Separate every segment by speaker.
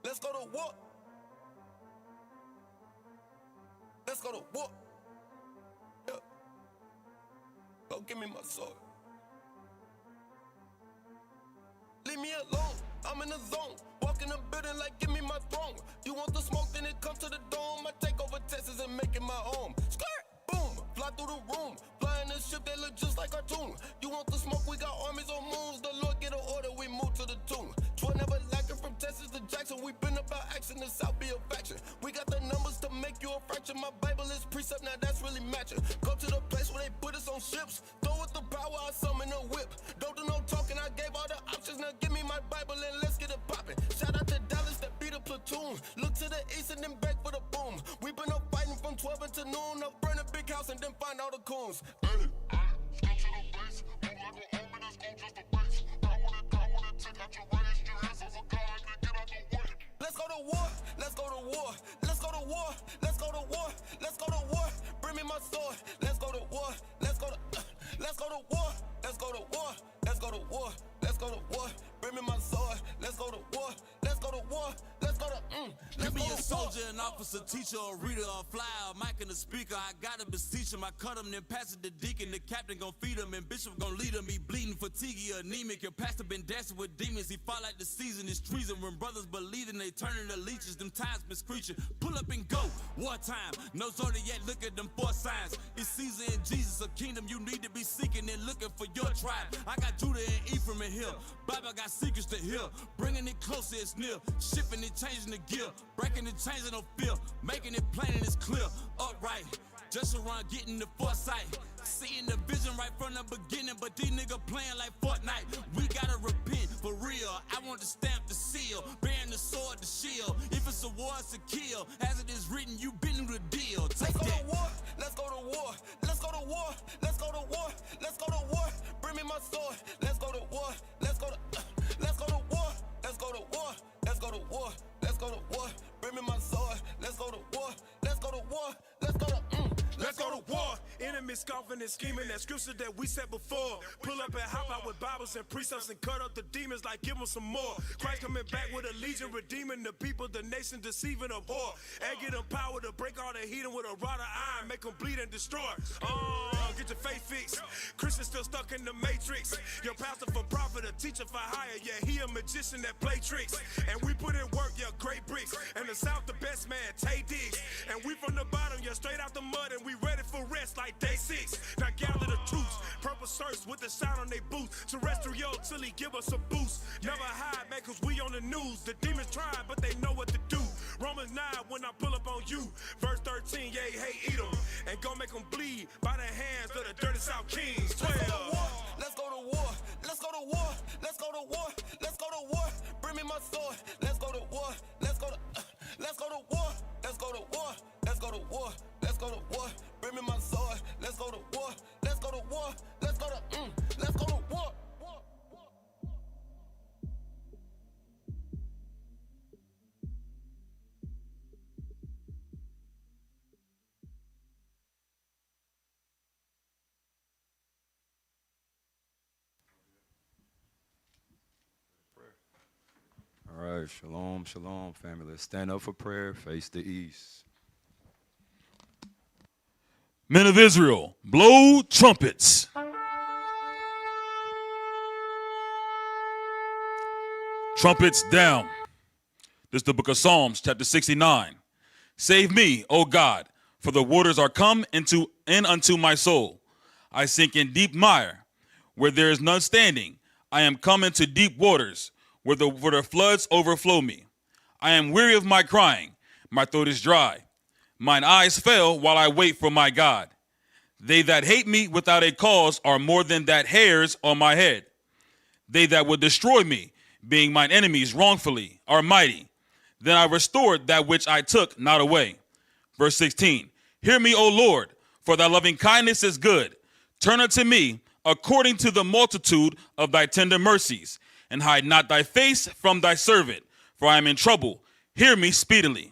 Speaker 1: Let's go to war. Let's go to war. Yeah. Go give me my sword. Leave me alone. I'm in the zone. Walk in the building like give me my throne. You want the smoke, then it come to the dome. I take over Texas and make it my home. Skirt, boom, fly through the room. Fly in the ship that look just like cartoon. You want the smoke, we got armies on moons. The Lord get an order, we move to the tune. 12 never lacking from Texas to Jackson. We been about action, the South be a faction. We got the numbers to make you a fraction. My Bible is precept, now that's really matching. Go to the place where they put us on ships. Throw with the power, I summon a whip. Don't do no talking, I gave all the options. Now give me my Bible and let's get it poppin'. Shout out to Dallas that beat a platoon. Look to the east and then back for the boom. We been up fighting from 12 until noon. I'll burn a big house and then find all the coons.
Speaker 2: Hey, step to the base. Move like a homie, let's go just a base. I wanna take out your race. Your ass as a god, then get out the way.
Speaker 1: Let's go to war, let's go to war, let's go to war, let's go to war, let's go to war. Bring me my sword, let's go to war, let's go to war, let's go to war, let's go to war, let's go to war. Bring me my sword, let's go to war, let's go to war, let's go to
Speaker 3: Give me a soldier, an officer, teacher, a reader, a flyer, a mic and a speaker. I gotta beseech him. I cut him, then pass it to deacon. The captain gon' feed him, and bishop gon' lead him. He bleeding, fatiguey, anemic. Your pastor been dancing with demons. He fought like the season is treason. When brothers believing, they turning to leeches. Them times been screeching. Pull up and go. Wartime. No zodiac, look at them 4 signs. It's Caesar and Jesus, a kingdom you need to be seeking and looking for your tribe. I got Judah and Ephraim in here. Bible got secrets to hear. Bringing it closer, it's near. Shifting and changing the gear. Breaking and changing no fear. Making it plain and it's clear. Upright. Just around getting the foresight. Seeing the vision right from the beginning. But these niggas playing like Fortnite. We gotta repent for real. I want to stamp the seal. Bearing the sword, the shield. If it's a war, it's a kill. As it is written, you been through the deal. Take
Speaker 1: let's go
Speaker 3: that.
Speaker 1: to war, let's go to war, let's go to war, let's go to war, let's go to war. Bring me my sword, let's go to war, let's go to war, let's go to war, let's go to war, let's go to war. Bring me my sword, let's go to war, let's go to war, let's go to
Speaker 4: Let's go to war. Enemies scoffing and scheming. That scripture that we said before. Pull up and hop out with Bibles and precepts and cut up the demons like give them some more. Christ coming back with a legion, redeeming the people, the nation, deceiving a whore. And get them power to break all the heathen with a rod of iron, make them bleed and destroy. Get your faith fixed. Christians still stuck in the matrix. Your pastor for profit, a teacher for hire. Yeah, he a magician that play tricks. And we put in work, yeah, great bricks. And the South, the best man, Tay Diggs. And we from the bottom, yeah, straight out the mud. And we ready for rest like day 6. Now gather the troops, purple shirts with the shine on their boots. Terrestrial till he give us a boost. Never hide, man, cause we on the news. The demons try, but they know what to do. Romans 9, when I pull up on you. Verse 13, yeah, hey, eat them. And go make them bleed by the hands of the dirty South Kings. 12.
Speaker 1: Let's go to war, let's go to war, let's go to war, let's go to war. Bring me my sword, let's go to war, let's go to war, let's go to war, let's go to war, let's go to war. Bring me my sword, let's go to war, let's go to war, let's go to war.
Speaker 5: All right, shalom, shalom, family. Let's stand up for prayer, face the east.
Speaker 6: Men of Israel, blow trumpets. Trumpets down. This is the book of Psalms, chapter 69. Save me, O God, for the waters are come in unto my soul. I sink in deep mire, where there is none standing. I am come into deep waters, where the floods overflow me. I am weary of my crying. My throat is dry. Mine eyes fail while I wait for my God. They that hate me without a cause are more than that hairs on my head. They that would destroy me, being mine enemies wrongfully, are mighty. Then I restored that which I took not away. Verse 16, hear me, O Lord, for thy loving kindness is good. Turn unto me according to the multitude of thy tender mercies, and hide not thy face from thy servant, for I am in trouble. Hear me speedily.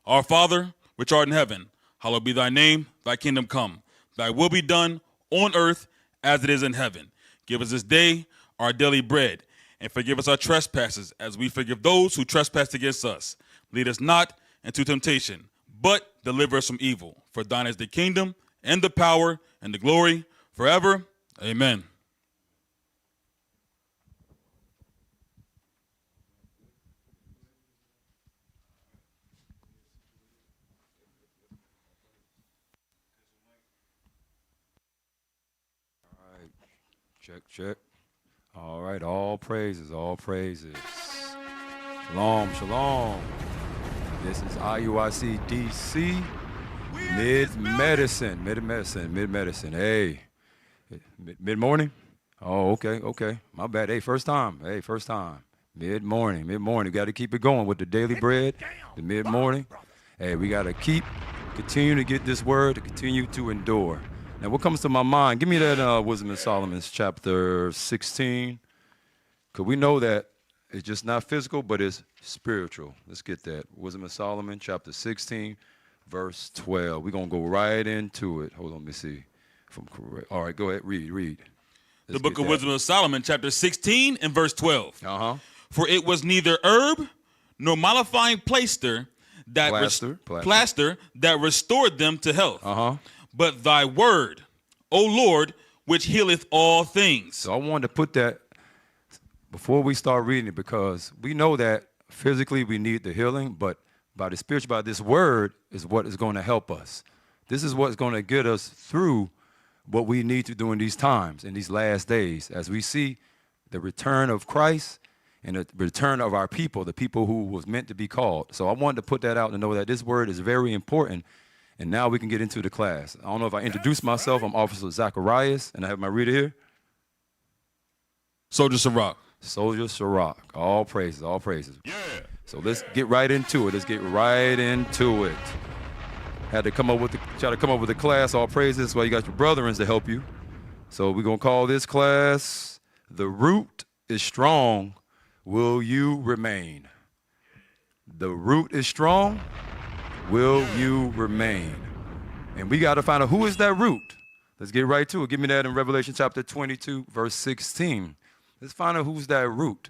Speaker 6: Our Father, which art in heaven, hallowed be thy name, thy kingdom come. Thy will be done on earth as it is in heaven. Give us this day our daily bread, and forgive us our trespasses as we forgive those who trespass against us. Lead us not into temptation, but deliver us from evil. For thine is the kingdom and the power and the glory forever. Amen.
Speaker 5: Check, check. All right, all praises, all praises. Shalom, shalom. This is IUIC DC mid-medicine. Hey, mid-morning? Oh, okay. My bad. Hey, first time. Mid-morning. Got to keep it going with the daily bread, the mid-morning. Hey, we got to continue to get this word, to continue to endure. Now, what comes to my mind? Give me that Wisdom of Solomon's chapter 16. Because we know that it's just not physical, but it's spiritual. Let's get that. Wisdom of Solomon, chapter 16, verse 12. We're going to go right into it. Hold on, let me see if I'm correct. All right, go ahead, read.
Speaker 6: The book of Wisdom of Solomon, chapter 16 and verse 12.
Speaker 5: Uh-huh.
Speaker 6: For it was neither herb nor mollifying plaster that restored them to health.
Speaker 5: Uh-huh.
Speaker 6: But thy word, O Lord, which healeth all things.
Speaker 5: So I wanted to put that before we start reading it, because we know that physically we need the healing, but by the spiritual, by this word is what is going to help us. This is what's going to get us through what we need to do in these times, in these last days, as we see the return of Christ and the return of our people, the people who was meant to be called. So I wanted to put that out to know that this word is very important. And now we can get into the class. I don't know if I introduced myself. I'm Officer Zacharias, and I have my reader here.
Speaker 6: Soldier Sirach.
Speaker 5: Soldier Sirach. All praises, all praises. Yeah. So let's get right into it. Had to try to come up with a class, all praises. That's why you got your brethren to help you. So we're going to call this class, The Root is Strong, Will You Remain? The root is strong. Will you remain? And we got to find out who is that root. Let's get right to it. Give me that in Revelation chapter 22, verse 16. Let's find out who's that root.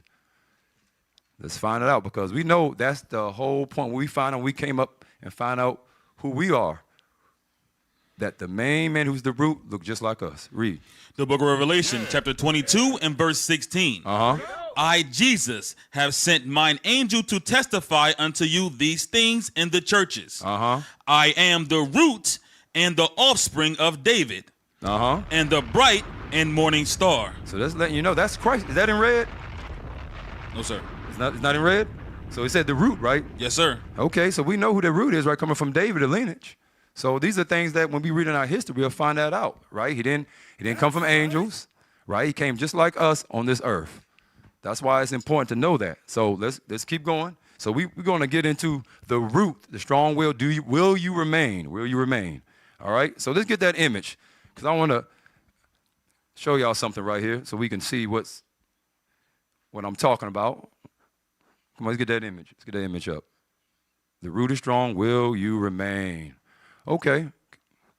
Speaker 5: Let's find it out, because we know that's the whole point. When we came up and find out who we are, that the main man who's the root look just like us. Read.
Speaker 6: The book of Revelation, chapter 22 and verse 16.
Speaker 5: Uh-huh.
Speaker 6: I, Jesus, have sent mine angel to testify unto you these things in the churches.
Speaker 5: Uh-huh.
Speaker 6: I am the root and the offspring of David.
Speaker 5: Uh-huh.
Speaker 6: And the bright and morning star.
Speaker 5: So that's letting you know that's Christ. Is that in red?
Speaker 6: No, sir.
Speaker 5: It's not in red? So he said the root, right?
Speaker 6: Yes, sir.
Speaker 5: Okay, so we know who the root is, right? Coming from David, the lineage. So these are things that when we read in our history, we'll find that out, right? He didn't come from angels, right? He came just like us on this earth. That's why it's important to know that. So let's keep going. So we're going to get into the root, the strong will. Will you remain? Will you remain? All right. So let's get that image, because I want to show y'all something right here so we can see what I'm talking about. Come on, let's get that image. Let's get that image up. The root is strong. Will you remain? Okay.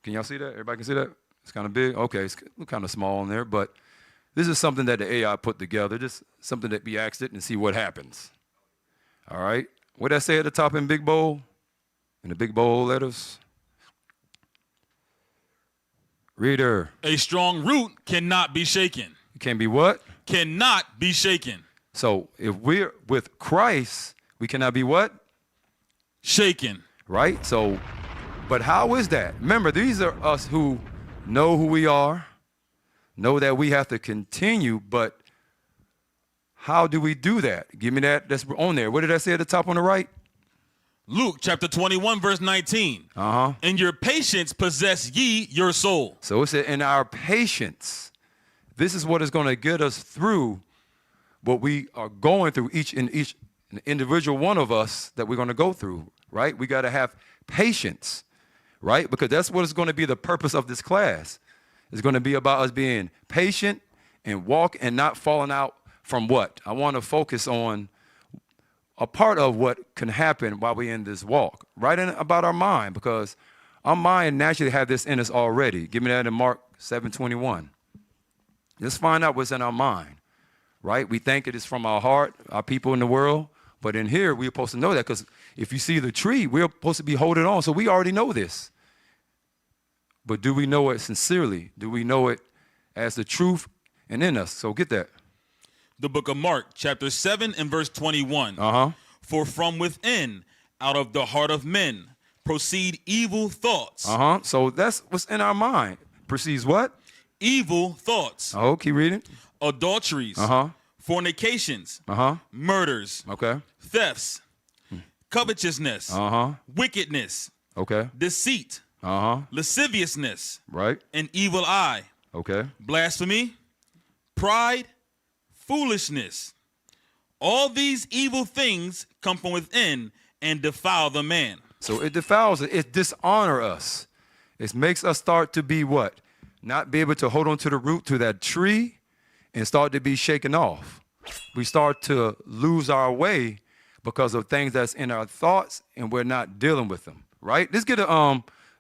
Speaker 5: Can y'all see that? Everybody can see that? It's kind of big. Okay. It's kind of small in there, but this is something that the AI put together, just something that we asked it and see what happens. All right. What did I say at the top in big bold? In the big bold letters? Reader.
Speaker 6: A strong root cannot be shaken.
Speaker 5: It can be what?
Speaker 6: Cannot be shaken.
Speaker 5: So if we're with Christ, we cannot be what?
Speaker 6: Shaken.
Speaker 5: Right? So, but how is that? Remember, these are us who know who we are, know that we have to continue, but how do we do that? Give me that. That's on there. What did I say at the top on the right?
Speaker 6: Luke chapter 21, verse 19.
Speaker 5: Uh-huh.
Speaker 6: In your patience possess ye your soul.
Speaker 5: So it said, in our patience, this is what is going to get us through what we are going through, each individual one of us that we're going to go through, right? We got to have patience, right? Because that's what is going to be the purpose of this class. It's going to be about us being patient and walk and not falling out from what? I want to focus on a part of what can happen while we're in this walk, right? And about our mind, because our mind naturally have this in us already. Give me that in Mark 7:21. Let's find out what's in our mind, right? We think it is from our heart, our people in the world. But in here, we're supposed to know that because if you see the tree, we're supposed to be holding on. So we already know this. But do we know it sincerely? Do we know it as the truth and in us? So get that.
Speaker 6: The book of Mark, chapter 7 and verse 21. For from within, out of the heart of men, proceed evil thoughts.
Speaker 5: So that's what's in our mind. Proceeds what?
Speaker 6: Evil thoughts.
Speaker 5: Oh, keep reading.
Speaker 6: Adulteries. Fornications. Murders.
Speaker 5: Okay.
Speaker 6: Thefts. Covetousness. Wickedness.
Speaker 5: Okay.
Speaker 6: Deceit. Lasciviousness.
Speaker 5: Right.
Speaker 6: An evil eye.
Speaker 5: Okay.
Speaker 6: Blasphemy. Pride. Foolishness. All these evil things come from within and defile the man.
Speaker 5: So it defiles it. It dishonor us. It makes us start to be what? Not be able to hold on to the root to that tree and start to be shaken off. We start to lose our way because of things that's in our thoughts and we're not dealing with them, right? Let's get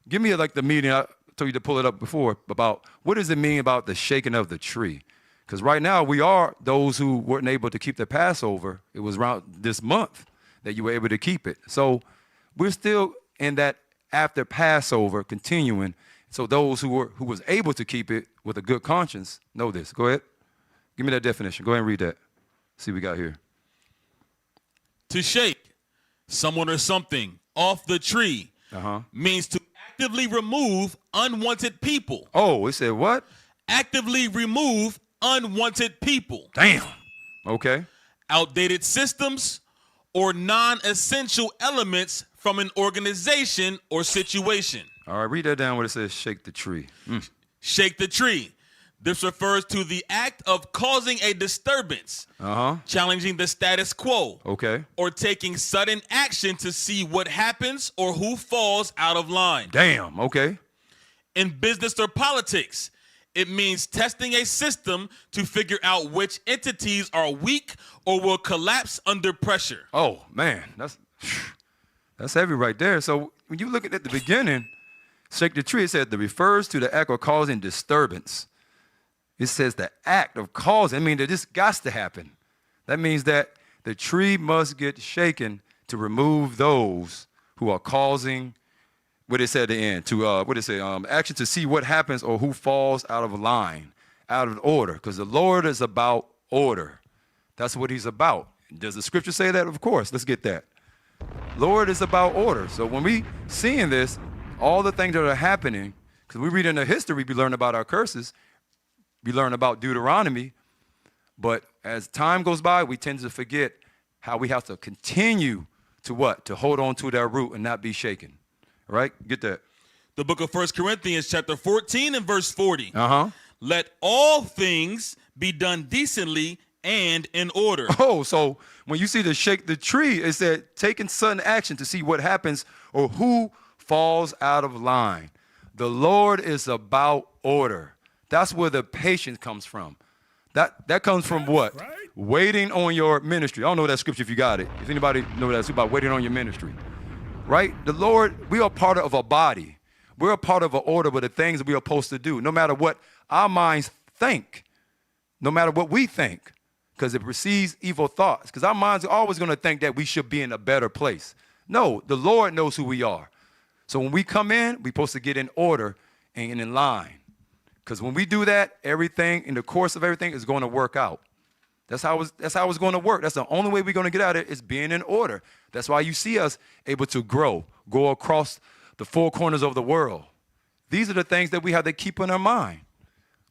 Speaker 5: give me like the meeting. I told you to pull it up before about what does it mean about the shaking of the tree? Because right now we are those who weren't able to keep the Passover. It was around this month that you were able to keep it. So we're still in that after Passover continuing. So those who was able to keep it with a good conscience know this. Go ahead. Give me that definition. Go ahead and read that. See what we got here.
Speaker 6: To shake someone or something off the tree means to actively remove unwanted people.
Speaker 5: Oh, it said what?
Speaker 6: Actively remove unwanted people.
Speaker 5: Damn. Okay.
Speaker 6: Outdated systems or non-essential elements from an organization or situation.
Speaker 5: All right, read that down where it says shake the tree.
Speaker 6: Shake the tree. This refers to the act of causing a disturbance, challenging the status quo, or taking sudden action to see what happens or who falls out of line.
Speaker 5: Damn, okay.
Speaker 6: In business or politics, it means testing a system to figure out which entities are weak or will collapse under pressure.
Speaker 5: Oh, man, that's heavy right there. So when you look at the beginning, shake the tree, it said that refers to the act of causing disturbance. It says the act of causing. I mean, that this got to happen. That means that the tree must get shaken to remove those who are causing, what it said at the end, to action to see what happens or who falls out of line, out of order. Because the Lord is about order. That's what he's about. Does the scripture say that? Of course. Let's get that. Lord is about order. So when we seeing this, all the things that are happening, because we read in the history, we learn about our curses. We learn about Deuteronomy, but as time goes by, we tend to forget how we have to continue to what? To hold on to that root and not be shaken. All right? Get that.
Speaker 6: The book of 1 Corinthians chapter 14 and verse 40. Let all things be done decently and in order.
Speaker 5: Oh, so when you see the shake the tree, it said taking sudden action to see what happens or who falls out of line. The Lord is about order. That's where the patience comes from. That comes from what? Right. Waiting on your ministry. I don't know that scripture if you got it. If anybody know that, it's about waiting on your ministry. Right? The Lord, we are part of a body. We're a part of an order with the things that we are supposed to do, no matter what our minds think, no matter what we think, because it precedes evil thoughts. Because our minds are always going to think that we should be in a better place. No, the Lord knows who we are. So when we come in, we're supposed to get in order and in line. Because when we do that, everything, in the course of everything, is going to work out. That's how it's going to work. That's the only way we're going to get out of it is being in order. That's why you see us able to go across the four corners of the world. These are the things that we have to keep in our mind.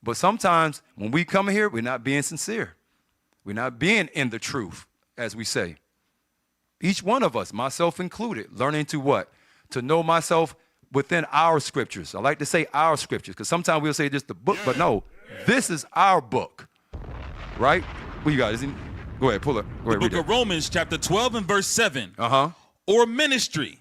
Speaker 5: But sometimes when we come here, we're not being sincere. We're not being in the truth, as we say. Each one of us, myself included, learning to what? To know myself within our scriptures. I like to say our scriptures because sometimes we'll say just the book, but no, this is our book, right? What you got? Go ahead, pull it. Go ahead,
Speaker 6: the book of Romans chapter 12 and verse 7. Or ministry.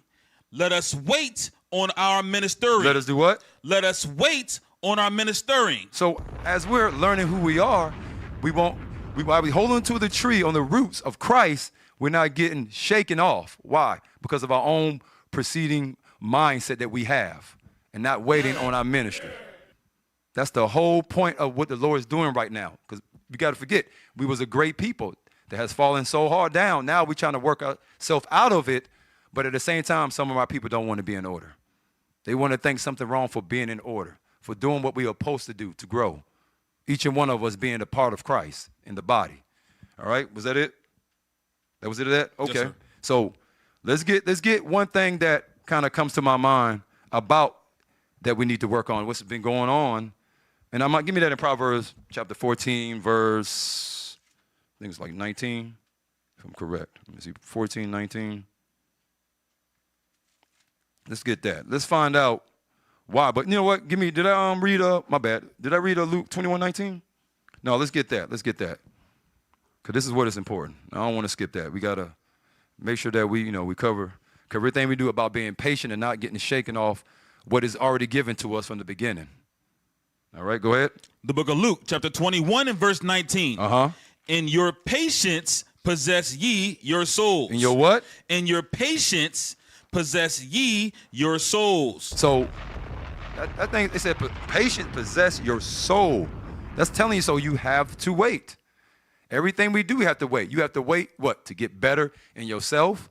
Speaker 6: Let us wait on our ministering.
Speaker 5: Let us do what?
Speaker 6: Let us wait on our ministering.
Speaker 5: So as we're learning who we are, while we hold on to the tree on the roots of Christ, we're not getting shaken off. Why? Because of our own preceding mindset that we have and not waiting on our ministry. That's the whole point of what the Lord is doing right now. Because we got to forget, we was a great people that has fallen so hard down. Now we're trying to work ourselves out of it, but at the same time, some of our people don't want to be in order. They want to think something wrong for being in order, for doing what we are supposed to do to grow. Each and one of us being a part of Christ in the body. All right, was that it? That was it of that? Okay.
Speaker 6: Yes, sir.
Speaker 5: So let's get one thing that kind of comes to my mind about that we need to work on, what's been going on. And give me that in Proverbs chapter 14, verse, I think it's like 19, if I'm correct. Let me see, 14, 19. Let's get that. Let's find out why. But you know what? Did I read, my bad. Did I read Luke 21, 19? No, let's get that. Let's get that. Because this is what is important. I don't want to skip that. We got to make sure that we cover everything we do about being patient and not getting shaken off what is already given to us from the beginning. All right, go ahead.
Speaker 6: The book of Luke, chapter 21 and verse 19. In your patience possess ye your souls.
Speaker 5: In your what?
Speaker 6: In your patience possess ye your souls.
Speaker 5: So I think they said patience possess your soul. That's telling you so you have to wait. Everything we do, we have to wait. You have to wait, what? To get better in yourself.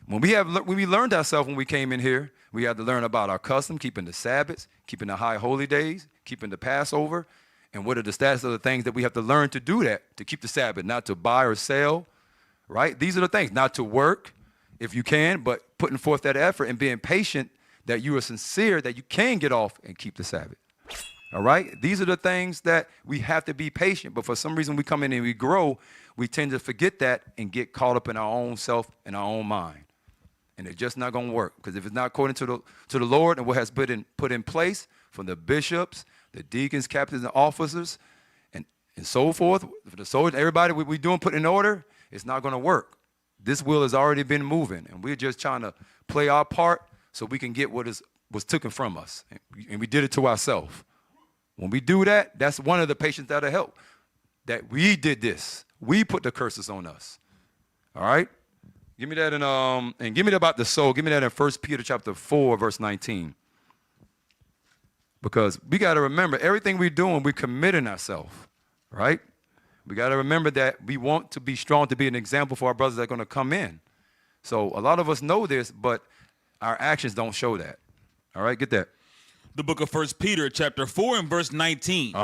Speaker 5: When we learned ourselves when we came in here, we had to learn about our custom, keeping the Sabbaths, keeping the high holy days, keeping the Passover, and what are the status of the things that we have to learn to do that, to keep the Sabbath, not to buy or sell, right? These are the things, not to work if you can, but putting forth that effort and being patient that you are sincere, that you can get off and keep the Sabbath. All right? These are the things that we have to be patient, but for some reason we come in and we grow, we tend to forget that and get caught up in our own self and our own mind. And it's just not going to work, because if it's not according to the Lord and what has put in place from the bishops, the deacons, captains, and officers, and so forth, for the soldiers, everybody we doing put in order, it's not going to work. This wheel has already been moving, and we're just trying to play our part so we can get what was taken from us, and we did it to ourselves. When we do that, that's one of the patience that'll help. That we did this. We put the curses on us. All right? Give me that and give me that about the soul. Give me that in 1 Peter chapter 4, verse 19. Because we got to remember, everything we're doing, we're committing ourselves. Right? We got to remember that we want to be strong, to be an example for our brothers that are going to come in. So a lot of us know this, but our actions don't show that. All right? Get that.
Speaker 6: The book of 1 Peter chapter 4 and verse 19.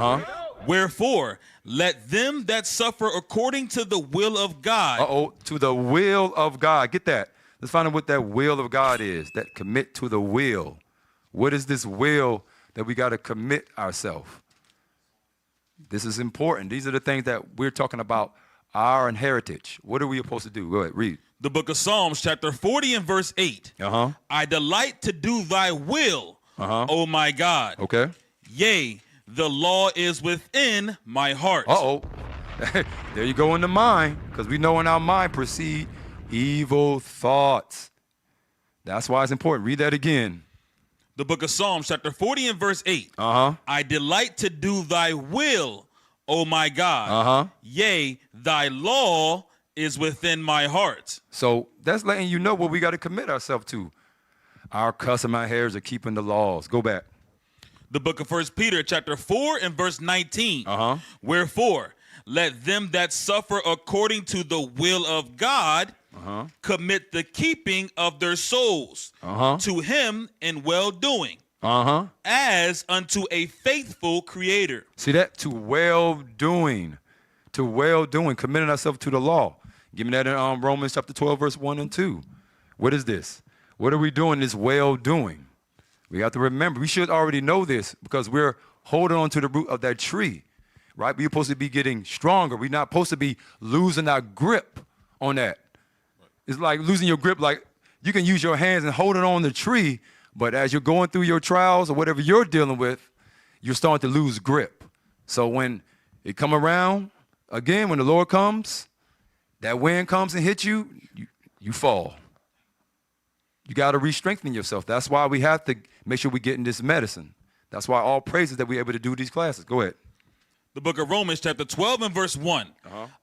Speaker 6: Wherefore, let them that suffer according to the will of God.
Speaker 5: To the will of God. Get that. Let's find out what that will of God is. That commit to the will. What is this will that we got to commit ourselves? This is important. These are the things that we're talking about, our heritage. What are we supposed to do? Go ahead, read.
Speaker 6: The book of Psalms chapter 40 and verse 8. I delight to do thy will, O my God.
Speaker 5: Okay.
Speaker 6: Yea, the law is within my heart.
Speaker 5: There you go in the mind, because we know in our mind proceed evil thoughts. That's why it's important. Read that again.
Speaker 6: The book of Psalms chapter 40 and verse 8. I delight to do thy will, O my God. Yea, thy law is within my heart.
Speaker 5: So that's letting you know what we got to commit ourselves to. Our custom, our hairs are keeping the laws. Go back.
Speaker 6: The book of 1 Peter chapter 4 and verse 19. Wherefore, let them that suffer according to the will of God commit the keeping of their souls to him in well-doing, as unto a faithful creator.
Speaker 5: See that? To well-doing. To well-doing, committing ourselves to the law. Give me that in Romans chapter 12, verse 1 and 2. What is this? What are we doing this well-doing? We have to remember, we should already know this, because we're holding on to the root of that tree, right? We're supposed to be getting stronger. We're not supposed to be losing our grip on that. It's like losing your grip. Like, you can use your hands and hold it on the tree, but as you're going through your trials or whatever you're dealing with, you're starting to lose grip. So when it come around, again, when the Lord comes, that wind comes and hits you, you fall. You got to re-strengthen yourself. That's why we have to make sure we get in this medicine. That's why all praises that we're able to do these classes. Go ahead.
Speaker 6: The book of Romans chapter 12 and verse 1.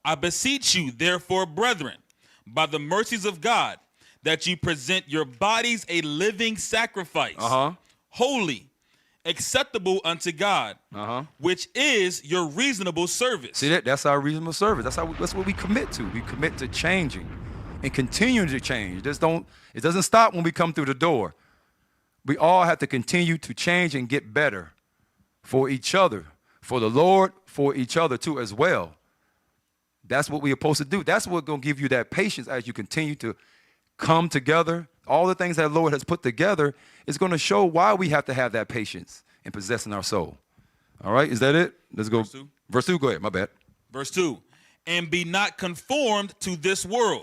Speaker 6: I beseech you, therefore, brethren, by the mercies of God, that ye present your bodies a living sacrifice, holy, acceptable unto God, which is your reasonable service.
Speaker 5: See that? That's our reasonable service. That's what we commit to. We commit to changing and continuing to change. It doesn't stop when we come through the door. We all have to continue to change and get better for each other, for the Lord, for each other too as well. That's what we're supposed to do. That's what's going to give you that patience as you continue to come together. All the things that the Lord has put together is going to show why we have to have that patience in possessing our soul. All right, is that it? Let's go. Verse 2, go ahead, my bad.
Speaker 6: Verse 2, and be not conformed to this world,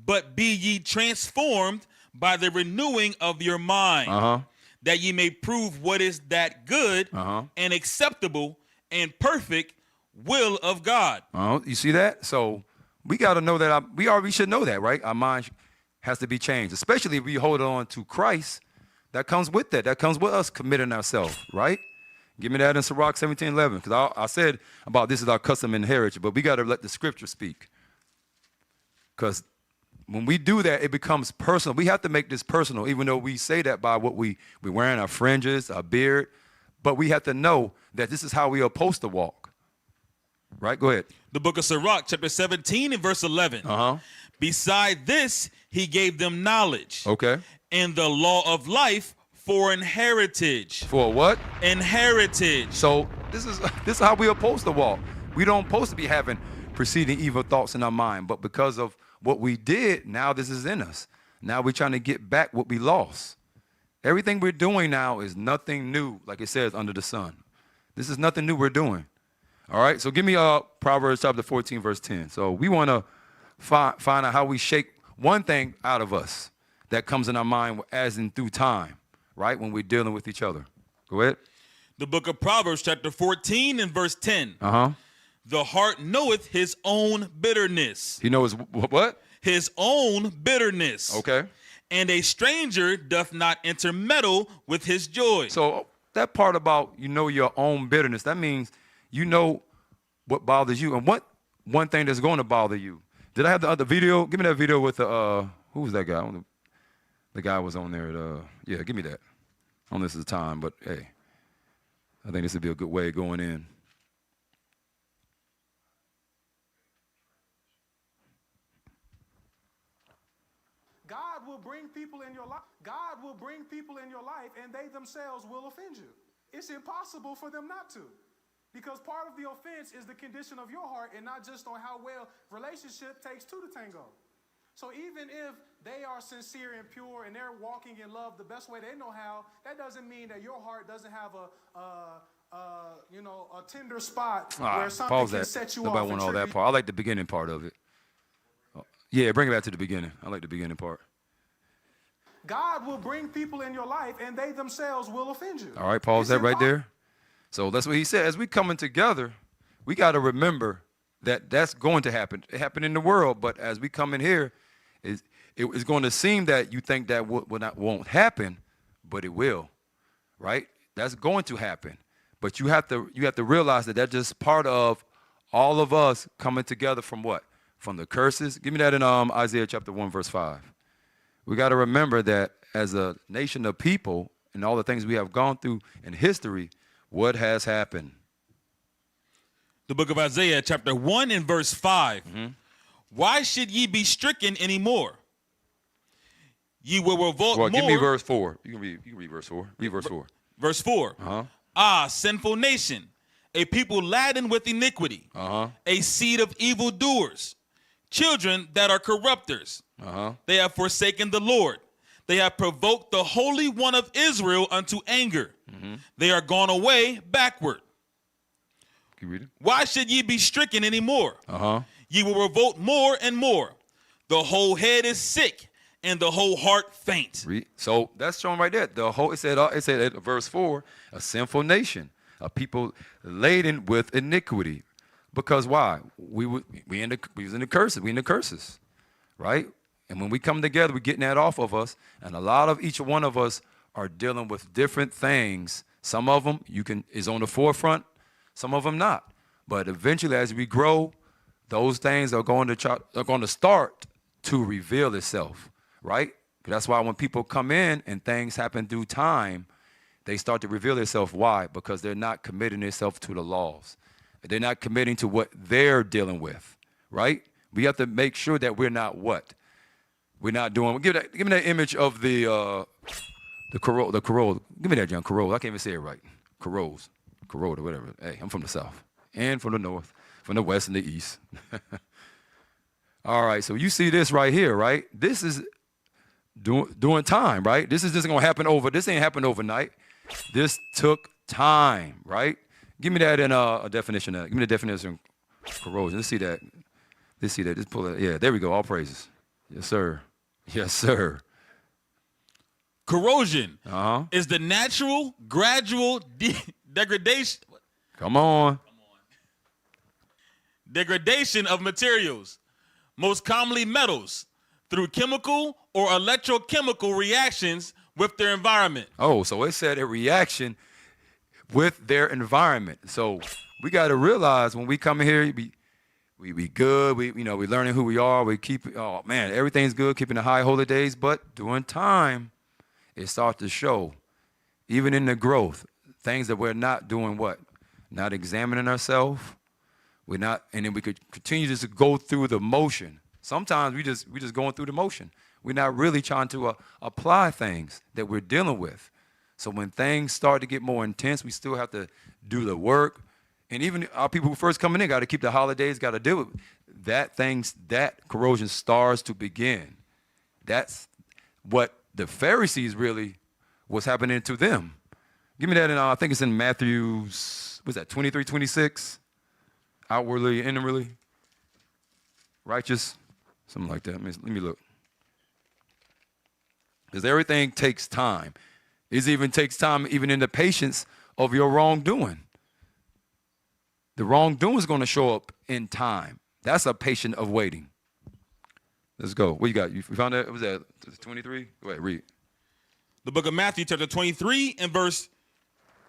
Speaker 6: but be ye transformed by the renewing of your mind, that ye may prove what is that good and acceptable and perfect will of God.
Speaker 5: You see that? So we got to know that. We should know that, right? Our mind has to be changed, especially if we hold on to Christ. That comes with that. That comes with us committing ourselves, right? Give me that in Sirach 17:11, because I said about this is our custom and heritage, but we got to let the scripture speak. Because when we do that, it becomes personal. We have to make this personal, even though we say that by what we're wearing, our fringes, our beard. But we have to know that this is how we are supposed to walk. Right? Go ahead.
Speaker 6: The book of Sirach, chapter 17 and verse 11. Beside this, he gave them knowledge.
Speaker 5: Okay.
Speaker 6: And the law of life for an heritage.
Speaker 5: For what?
Speaker 6: An heritage.
Speaker 5: So this is how we are supposed to walk. We don't supposed to be having preceding evil thoughts in our mind, but because of what we did, now this is in us. Now we're trying to get back what we lost. Everything we're doing now is nothing new, like it says, under the sun. This is nothing new we're doing. All right, so give me Proverbs chapter 14, verse 10. So we want to find out how we shake one thing out of us that comes in our mind as in through time, right, when we're dealing with each other. Go ahead.
Speaker 6: The book of Proverbs chapter 14 and verse 10. The heart knoweth his own bitterness.
Speaker 5: He knows what?
Speaker 6: His own bitterness.
Speaker 5: Okay.
Speaker 6: And a stranger doth not intermeddle with his joy.
Speaker 5: So that part about you know your own bitterness, that means you know what bothers you and what one thing that's going to bother you. Did I have the other video? Give me that video with the, who was that guy? The guy was on there. Yeah, give me that. I don't know if this is the time, but hey, I think this would be a good way of going in.
Speaker 7: God will bring people in your life. God will bring people in your life, and they themselves will offend you. It's impossible for them not to. Because part of the offense is the condition of your heart and not just on how well relationship takes two to tango. So even if they are sincere and pure and they're walking in love the best way they know how, that doesn't mean that your heart doesn't have a tender spot where something can set you off.
Speaker 5: Nobody want all that part. I like the beginning part of it. Yeah, bring it back to the beginning. I like the beginning part.
Speaker 7: God will bring people in your life and they themselves will offend you.
Speaker 5: All right, pause that right there. So that's what he said. As we coming together, we got to remember that that's going to happen. It happened in the world, but as we come in here, it's going to seem that you think that won't happen, but it will, right? That's going to happen. But you have to realize that that's just part of all of us coming together from what? From the curses. Give me that in Isaiah chapter 1, verse 5. We got to remember that as a nation of people and all the things we have gone through in history, what has happened?
Speaker 6: The book of Isaiah, chapter 1 and verse 5. Why should ye be stricken anymore? Ye will revolt more.
Speaker 5: Give me verse 4. You can read verse 4. Read verse 4.
Speaker 6: Verse 4. Ah, sinful nation, a people laden with iniquity, a seed of evildoers, children that are corrupters. They have forsaken the Lord. They have provoked the Holy One of Israel unto anger. They are gone away backward.
Speaker 5: Keep reading.
Speaker 6: Why should ye be stricken anymore? Ye will revolt more and more. The whole head is sick, and the whole heart faint.
Speaker 5: So that's shown right there. It said at verse 4, a sinful nation, a people laden with iniquity. Because why? We was in the curses. We in the curses, right? And when we come together, we're getting that off of us. And a lot of each one of us are dealing with different things. Some of them is on the forefront, some of them not. But eventually, as we grow, those things are going to start to reveal itself, right? That's why when people come in and things happen through time, they start to reveal themselves. Why? Because they're not committing themselves to the laws. They're not committing to what they're dealing with, right? We have to make sure that we're not what? We're not doing. Give me that image of the Corolla. Give me that, John. Corolla. I can't even say it right. Corolla, whatever. Hey, I'm from the South and from the North, from the West and the East. All right, so you see this right here, right? This is doing time, right? This is just gonna happen this ain't happened overnight. This took time, right? Give me that in a definition. Give me the definition of corrosion. Let's see that. Just pull it. Yeah, there we go. All praises. Yes, sir. Yes, sir.
Speaker 6: Corrosion is the natural, gradual degradation.
Speaker 5: Come on.
Speaker 6: Degradation of materials, most commonly metals, through chemical or electrochemical reactions with their environment.
Speaker 5: Oh, so it said a reaction with their environment. So we got to realize when we come in here, we good. We learning who we are. We keep, oh man, everything's good, keeping the high holy days. But during time, it starts to show, even in the growth, things that we're not doing what? Not examining ourselves. We're not, and then we could continue just to go through the motion. Sometimes we just going through the motion. We're not really trying to apply things that we're dealing with. So when things start to get more intense, we still have to do the work. And even our people who first coming in got to keep the holidays, got to deal with that. That corrosion starts to begin. That's what the Pharisees really was happening to them. Give me that in, I think it's in Matthew's, what's that, 23, 26? Outwardly, inwardly, righteous, something like that. Let me look. Because everything takes time. It even takes time even in the patience of your wrongdoing. The wrongdoing is going to show up in time. That's a patient of waiting. Let's go. What you got? You found that? What was that 23? Go ahead, read.
Speaker 6: The book of Matthew, chapter 23 and verse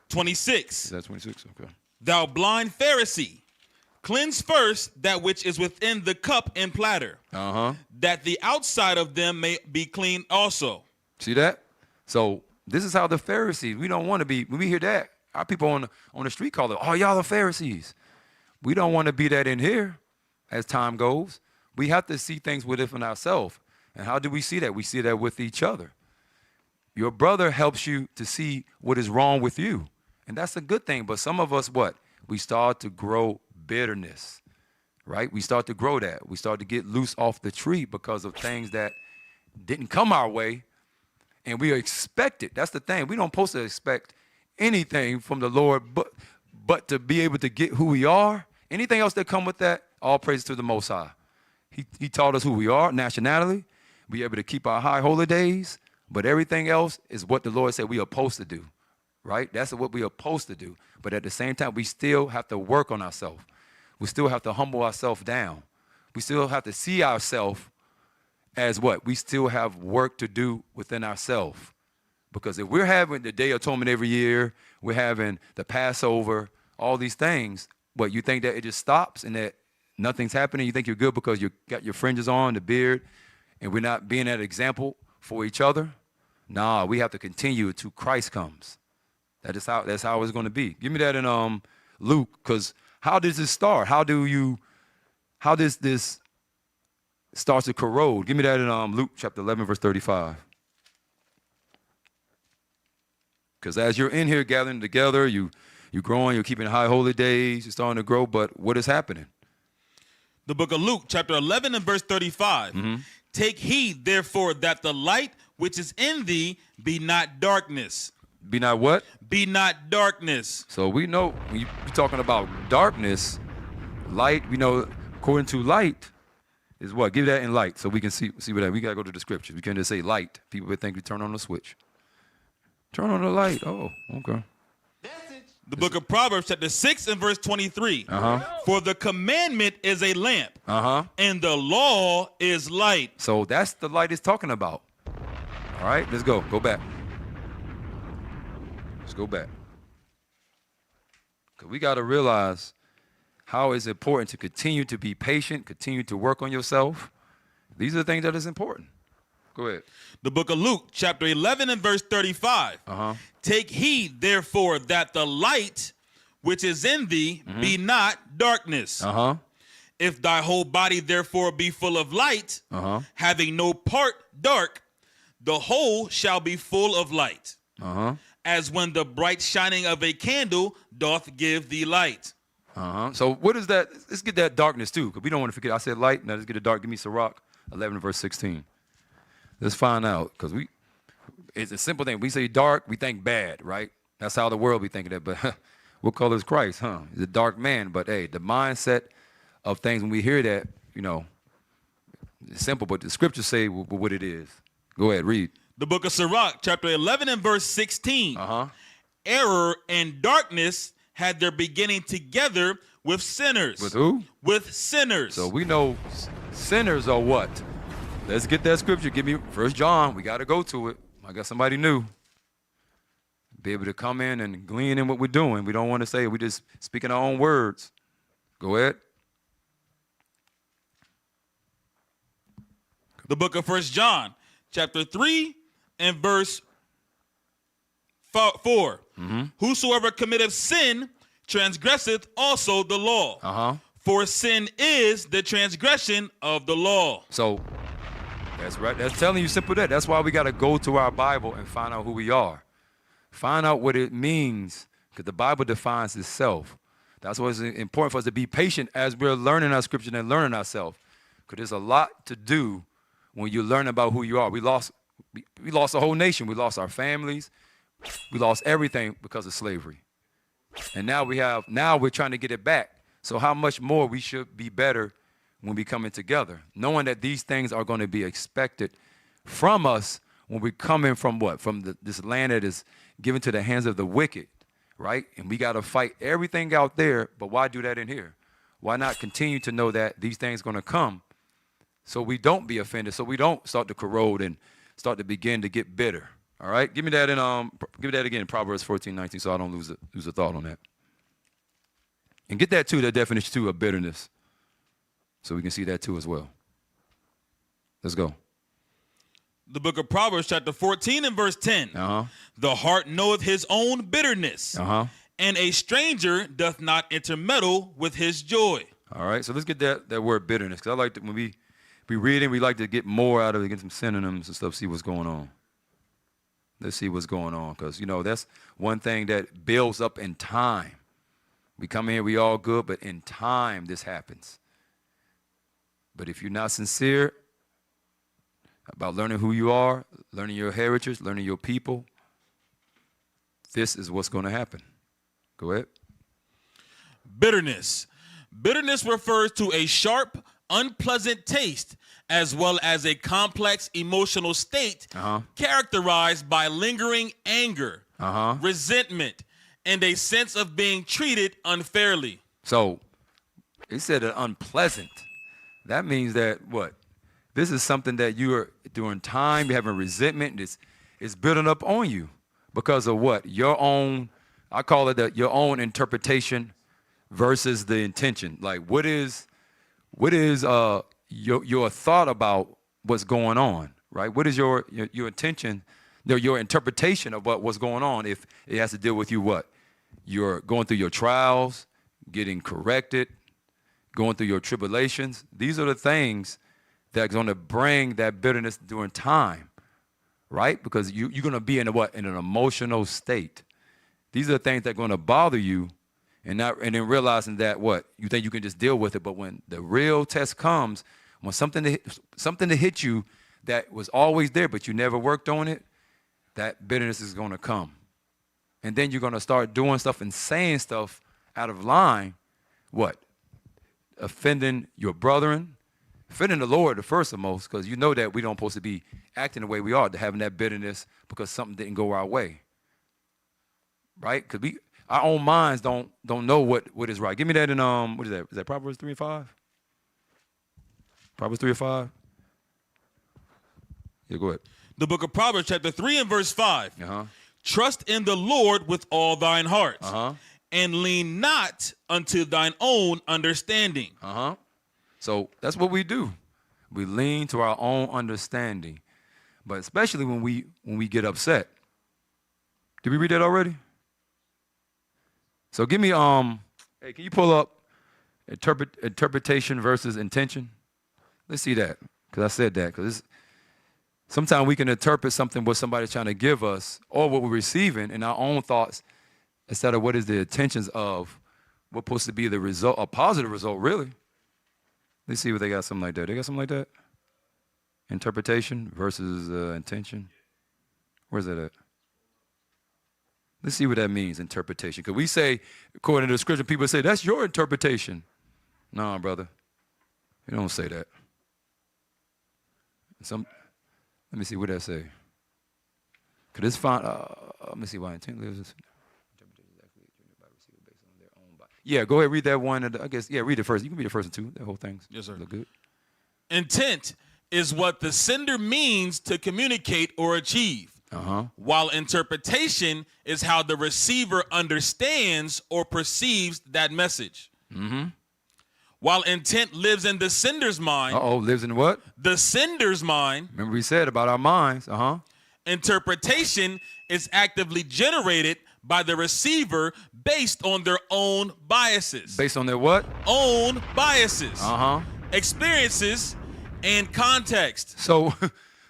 Speaker 6: 26.
Speaker 5: Is that 26? Okay.
Speaker 6: Thou blind Pharisee, cleanse first that which is within the cup and platter, that the outside of them may be clean also.
Speaker 5: See that? So this is how the Pharisees, we don't want to be, when we hear that, our people on the street call it, oh, y'all are Pharisees. We don't want to be that in here as time goes. We have to see things within ourselves. And how do we see that? We see that with each other. Your brother helps you to see what is wrong with you. And that's a good thing. But some of us, what? We start to grow bitterness, right? We start to grow that. We start to get loose off the tree because of things that didn't come our way, and we expect it. That's the thing. We don't supposed to expect anything from the Lord, but to be able to get who we are. Anything else that come with that, all praise to the Most High. He taught us who we are, nationality. We able to keep our high holy days, but everything else is what the Lord said we are supposed to do, right? That's what we are supposed to do. But at the same time, we still have to work on ourselves. We still have to humble ourselves down. We still have to see ourselves as what? We still have work to do within ourselves. Because if we're having the Day of Atonement every year, we're having the Passover, all these things, what, you think that it just stops and that nothing's happening? You think you're good because you got your fringes on, the beard, and we're not being that example for each other? Nah, we have to continue till Christ comes. That's how it's going to be. Give me that in Luke, because how does this start? How does this start to corrode? Give me that in Luke chapter 11, verse 35. Because as you're in here gathering together, you're growing, you're keeping high holy days, you're starting to grow, but what is happening?
Speaker 6: The book of Luke, chapter 11 and verse 35. Take heed, therefore, that the light which is in thee be not darkness.
Speaker 5: Be not what?
Speaker 6: Be not darkness.
Speaker 5: So we know when you're talking about darkness, light, we know according to light is what? Give that in light so we can see what that. We got to go to the scriptures. We can't just say light. People would think we turn on the switch. Turn on the light. Oh, okay.
Speaker 6: The book of Proverbs, chapter 6 and verse 23. For the commandment is a lamp, and the law is light.
Speaker 5: So that's the light it's talking about. All right, let's go. Go back. Let's go back. Because we got to realize how it's important to continue to be patient, continue to work on yourself. These are the things that is important. Go ahead.
Speaker 6: The book of Luke, chapter 11 and verse 35. Take heed, therefore, that the light which is in thee be not darkness. If thy whole body, therefore, be full of light, having no part dark, the whole shall be full of light. As when the bright shining of a candle doth give thee light.
Speaker 5: So what is that? Let's get that darkness too, because we don't want to forget. I said light. Now let's get the dark. Give me Sirach 11 verse 16. Let's find out, because it's a simple thing. We say dark, we think bad, right? That's how the world be thinking that. But what color is Christ, huh? He's a dark man. But hey, the mindset of things, when we hear that, you know, it's simple, but the scriptures say what it is. Go ahead, read.
Speaker 6: The book of Sirach, chapter 11 and verse 16. Error and darkness had their beginning together with sinners.
Speaker 5: With who?
Speaker 6: With sinners.
Speaker 5: So we know sinners are what? Let's get that scripture. Give me 1 John. We got to go to it. I got somebody new. Be able to come in and glean in what we're doing. We don't want to say we just speaking our own words. Go ahead.
Speaker 6: The book of 1 John, chapter 3 and verse 4. Whosoever committeth sin transgresseth also the law. For sin is the transgression of the law.
Speaker 5: So that's right. That's telling you simple that. That's why we got to go to our Bible and find out who we are. Find out what it means, because the Bible defines itself. That's why it's important for us to be patient as we're learning our scripture and learning ourselves, because there's a lot to do when you learn about who you are. We lost a whole nation. We lost our families. We lost everything because of slavery. And now we're trying to get it back. So how much more we should be better when we coming together, knowing that these things are going to be expected from us when we come in from what? From this land that is given to the hands of the wicked, right? And we got to fight everything out there, but why do that in here? Why not continue to know that these things are going to come so we don't be offended, so we don't start to corrode and start to begin to get bitter, all right? Give me that again in Proverbs 14:19 so I don't lose a thought on that. And get that too, that definition too of bitterness, so we can see that too as well. Let's go.
Speaker 6: The book of Proverbs, chapter 14 and verse 10. The heart knoweth his own bitterness, and a stranger doth not intermeddle with his joy.
Speaker 5: All right, so let's get that word bitterness, because I like to, when we read it, we like to get more out of it, get some synonyms and stuff, see what's going on. Let's see what's going on, because, you know, that's one thing that builds up in time. We come in here, we all good, but in time this happens. But if you're not sincere about learning who you are, learning your heritage, learning your people, this is what's going to happen. Go ahead.
Speaker 6: Bitterness. Bitterness refers to a sharp, unpleasant taste, as well as a complex emotional state characterized by lingering anger, resentment, and a sense of being treated unfairly.
Speaker 5: So it said unpleasant. That means that what? This is something that you are during time, you're having resentment, it's building up on you because of what? Your own, I call it your own interpretation versus the intention. Like what is your thought about what's going on, right? What is your intention, your interpretation of what's going on if it has to deal with you what? You're going through your trials, getting corrected, going through your tribulations. These are the things that's going to bring that bitterness during time, right? Because you're going to be in an emotional state. These are the things that are going to bother you, and then realizing that what? You think you can just deal with it, but when the real test comes, when something to hit you that was always there, but you never worked on it, that bitterness is going to come. And then you're going to start doing stuff and saying stuff out of line, what? Offending your brethren, offending the Lord the first and most, because you know that we don't supposed to be acting the way we are, to having that bitterness because something didn't go our way, right? Because our own minds don't know what is right. Give me that in what is that? Is that Proverbs 3 and 5? Proverbs 3 and 5. Yeah, go ahead.
Speaker 6: The book of Proverbs, chapter 3 and verse 5. Trust in the Lord with all thine heart, and lean not unto thine own understanding.
Speaker 5: So that's what we do. We lean to our own understanding. but especially when we get upset. Did we read that already? So give me hey, can you pull up interpretation versus intention? Let's see that, because I said that, because sometimes we can interpret something what somebody's trying to give us or what we're receiving in our own thoughts instead of what is the intentions of what's supposed to be the result, a positive result, really. Let's see what they got, something like that. They got something like that? Interpretation versus intention. Where's that at? Let's see what that means, interpretation. Because we say, according to the scripture, people say, that's your interpretation. No, brother. You don't say that. Let me see what that say. Because it's fine. Let me see why intent lives. Yeah, go ahead, read that one. I guess, yeah, read it first. You can read the first one too. That whole thing.
Speaker 6: Yes, sir.
Speaker 5: Look good.
Speaker 6: Intent is what the sender means to communicate or achieve. While interpretation is how the receiver understands or perceives that message. While intent lives in the sender's mind.
Speaker 5: Lives in what?
Speaker 6: The sender's mind.
Speaker 5: Remember we said about our minds.
Speaker 6: Interpretation is actively generated by the receiver based on their own biases.
Speaker 5: Based on their what?
Speaker 6: Own biases. Experiences and context.
Speaker 5: So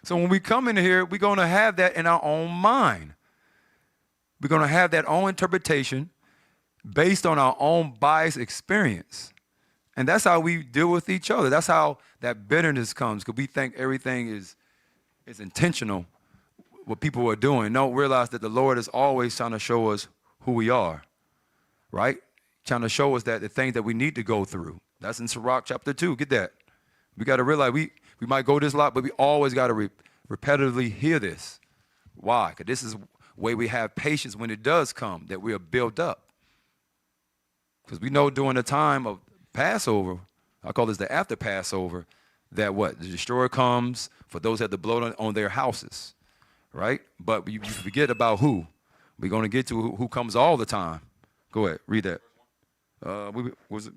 Speaker 5: when we come in here, we're going to have that in our own mind. We're going to have that own interpretation based on our own biased experience. And that's how we deal with each other. That's how that bitterness comes, because we think everything is intentional, what people are doing. Don't realize that the Lord is always trying to show us who we are, right? Trying to show us that the things that we need to go through. That's in Sirach chapter 2. Get that. We got to realize we might go this lot, but we always got to repetitively hear this. Why? Because this is the way we have patience when it does come, that we are built up. Because we know during the time of Passover, I call this the after Passover, that what? The destroyer comes for those that have the blood on their houses, right? But you forget about who. We're going to get to who comes all the time. Go ahead, read that. Was it?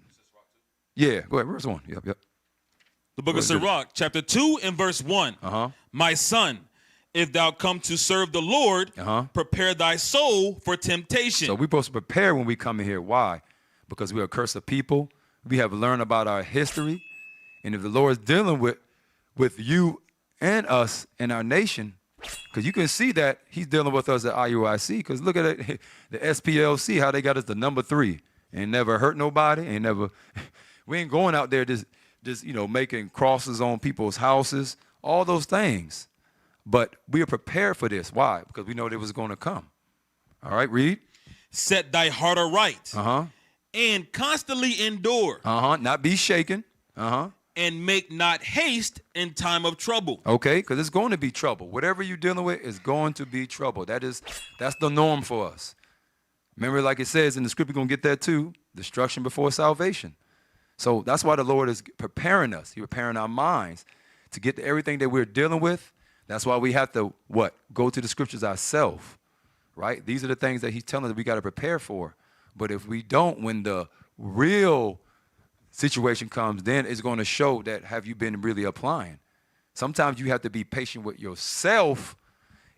Speaker 5: Yeah, go ahead, verse 1. Yep.
Speaker 6: The book of Sirach, chapter 2 and verse 1. My son, if thou come to serve the Lord, prepare thy soul for temptation.
Speaker 5: So we're supposed to prepare when we come in here. Why? Because we are accursed people. We have learned about our history. And if the Lord is dealing with you and us and our nation, because you can see that he's dealing with us at IUIC, because look at it, the SPLC, how they got us the number 3. Ain't never hurt nobody. We ain't going out there just making crosses on people's houses, all those things. But we are prepared for this. Why? Because we know that it was going to come. All right, read.
Speaker 6: Set thy heart aright. And constantly endure.
Speaker 5: Not be shaken.
Speaker 6: And make not haste in time of trouble.
Speaker 5: Okay, because it's going to be trouble. Whatever you're dealing with is going to be trouble. That's the norm for us. Remember, like it says in the scripture, you're going to get that too. Destruction before salvation. So that's why the Lord is preparing us. He's preparing our minds to get to everything that we're dealing with. That's why we have to, go to the scriptures ourselves, right? These are the things that he's telling us that we got to prepare for. But if we don't, when the real situation comes, then it's going to show that have you been really applying. Sometimes you have to be patient with yourself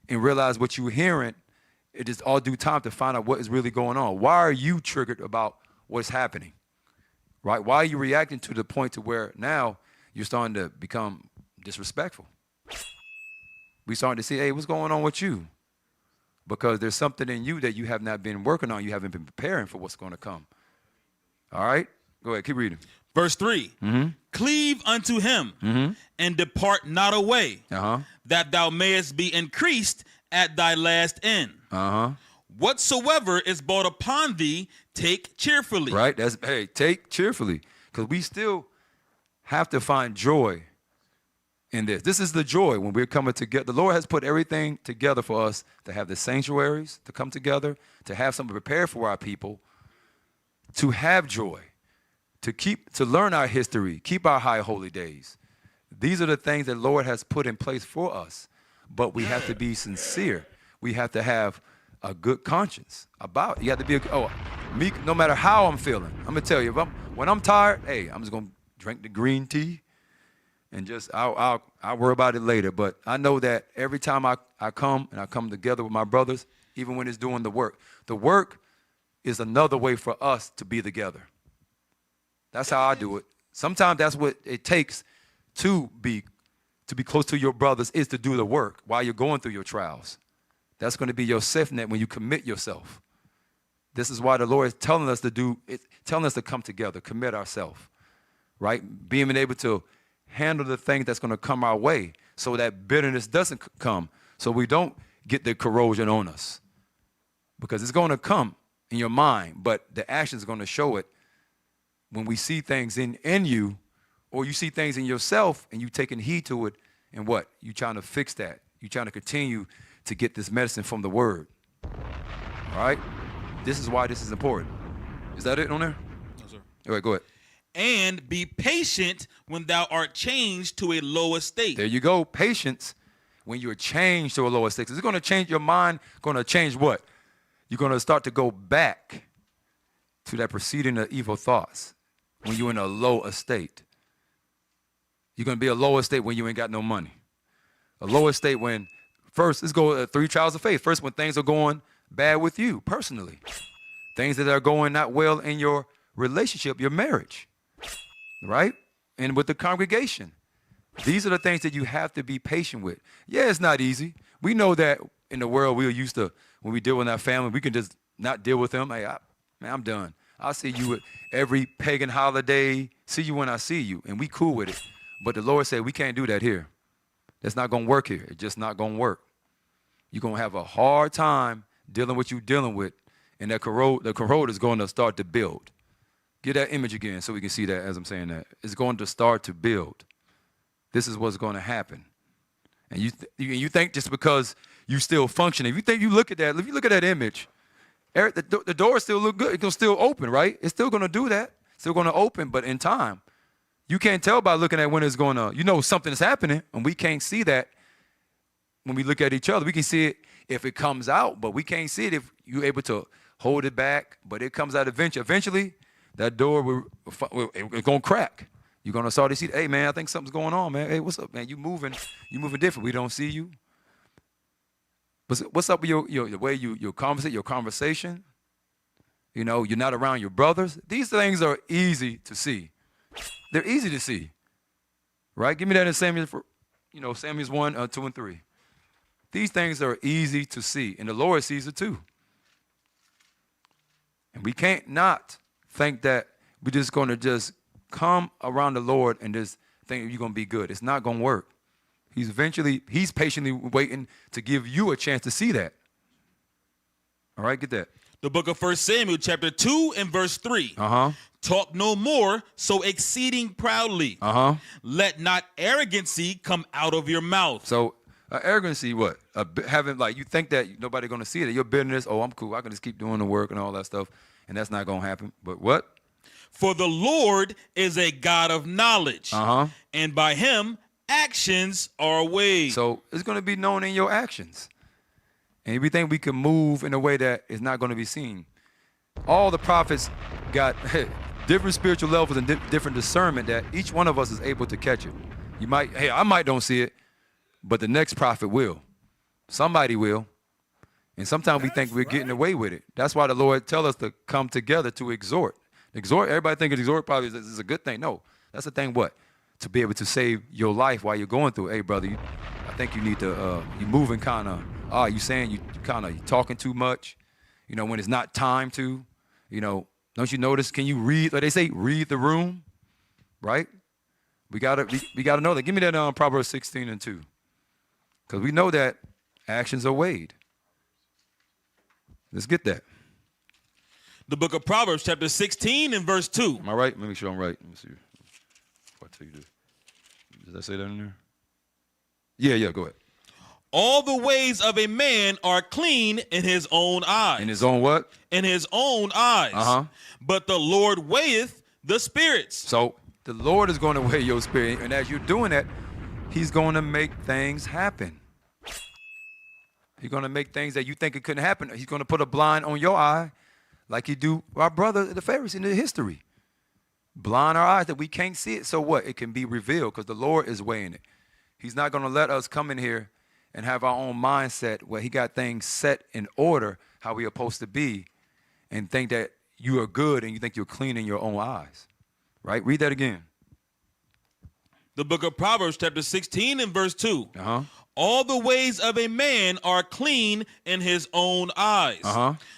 Speaker 5: and realize what you're hearing. It is all due time to find out what is really going on. Why are you triggered about what's happening? Right? Why are you reacting to the point to where now you're starting to become disrespectful? We're starting to see, hey, what's going on with you? Because there's something in you that you have not been working on. You haven't been preparing for what's going to come. All right? Go ahead. Keep reading.
Speaker 6: Verse 3. Cleave unto him and depart not away, that thou mayest be increased at thy last end. Whatsoever is brought upon thee, take cheerfully.
Speaker 5: Right? Take cheerfully. Because we still have to find joy in this. This is the joy when we're coming together. The Lord has put everything together for us to have the sanctuaries, to come together, to have something prepared for our people, to have joy, to learn our history, keep our high holy days. These are the things that the Lord has put in place for us. But we have to be sincere. We have to have a good conscience about it. You have to be meek no matter how I'm feeling. I'm going to tell you, when I'm tired, hey, I'm just going to drink the green tea and just I'll worry about it later. But I know that every time I come together with my brothers, even when it's doing the work is another way for us to be together. That's how I do it. Sometimes that's what it takes to be close to your brothers, is to do the work while you're going through your trials. That's going to be your safety net when you commit yourself. This is why the Lord is telling us to come together, commit ourselves, right? Being able to handle the things that's going to come our way so that bitterness doesn't come, so we don't get the corrosion on us. Because it's going to come in your mind, but the action is going to show it when we see things in you, or you see things in yourself and you taking heed to it, and what? You trying to fix that. You trying to continue to get this medicine from the word. All right? This is why this is important. Is that it on there?
Speaker 6: No, sir.
Speaker 5: All right, go ahead.
Speaker 6: And be patient when thou art changed to a low estate.
Speaker 5: There you go. Patience when you're changed to a lower estate. It's going to change your mind. Going to change what? You're going to start to go back to that proceeding of evil thoughts when you're in a low estate. You're going to be a low estate when you ain't got no money. A low estate when, first, let's go 3 trials of faith. First, when things are going bad with you personally. Things that are going not well in your relationship, your marriage, right? And with the congregation. These are the things that you have to be patient with. Yeah, it's not easy. We know that in the world we're used to, when we deal with our family, we can just not deal with them. Hey, man, I'm done. I'll see you at every pagan holiday, see you when I see you, and we cool with it. But the Lord said we can't do that here. That's not going to work here. It's just not going to work. You're going to have a hard time dealing with what you're dealing with, and the corrode is going to start to build. Get that image again so we can see that as I'm saying that. It's going to start to build. This is what's going to happen. And you think just because you still functioning, if you look at that image, Eric, the door still look good. It's going to still open, right? It's still going to do that. It's still going to open, but in time. You can't tell by looking at when it's going to, something is happening, and we can't see that when we look at each other. We can see it if it comes out, but we can't see it if you're able to hold it back, but it comes out eventually. Eventually, that door, it's going to crack. You're going to start to see, hey, man, I think something's going on, man. Hey, what's up, man? You moving different. We don't see you. What's up with the way you conversation? You're not around your brothers. These things are easy to see. They're easy to see, right? Give me that in Samuel's 1, 2, and 3. These things are easy to see, and the Lord sees it too. And we can't not think that we're just going to just come around the Lord and just think you're going to be good. It's not going to work. He's patiently waiting to give you a chance to see that. All right, get that.
Speaker 6: The book of 1 Samuel, chapter 2 and verse 3. Talk no more so exceeding proudly. Let not arrogancy come out of your mouth.
Speaker 5: So arrogancy, what? Having you think that nobody going to see it. Your bitterness, oh, I'm cool. I can just keep doing the work and all that stuff. And that's not going to happen. But what?
Speaker 6: For the Lord is a God of knowledge. And by him, actions are weighed.
Speaker 5: So it's going to be known in your actions. And we think we can move in a way that is not going to be seen. All the prophets got different spiritual levels and different discernment that each one of us is able to catch it. I might don't see it, but the next prophet will. Somebody will. And sometimes we think we're getting away with it. That's why the Lord tells us to come together to exhort. Everybody thinks exhort probably is a good thing. No, that's the thing. What? To be able to save your life while you're going through it. Hey, brother, I think you need to, you're moving kind of, you saying you kind of talking too much, when it's not time to, don't you notice, can you read, like they say, read the room, right? We gotta know that. Give me that Proverbs 16 and 2. Because we know that actions are weighed. Let's get that.
Speaker 6: The book of Proverbs, chapter 16 and verse 2.
Speaker 5: Am I right? Let me make sure I'm right. Let me see. Before I tell you this. Did I say that in there? Yeah, go ahead.
Speaker 6: All the ways of a man are clean in his own eyes.
Speaker 5: In his own what?
Speaker 6: In his own eyes. But the Lord weigheth the spirits.
Speaker 5: So the Lord is going to weigh your spirit. And as you're doing that, he's going to make things happen. He's going to make things that you think it couldn't happen. He's going to put a blind on your eye like he do our brother, the Pharisee, in the history. blind our eyes that we can't see it. So what? It can be revealed because the Lord is weighing it. He's not going to let us come in here and have our own mindset where he got things set in order how we are supposed to be and think that you are good and you think you're clean in your own eyes. Right? Read that again.
Speaker 6: The book of Proverbs, chapter 16 and verse 2.
Speaker 5: Uh-huh.
Speaker 6: All the ways of a man are clean in his own eyes,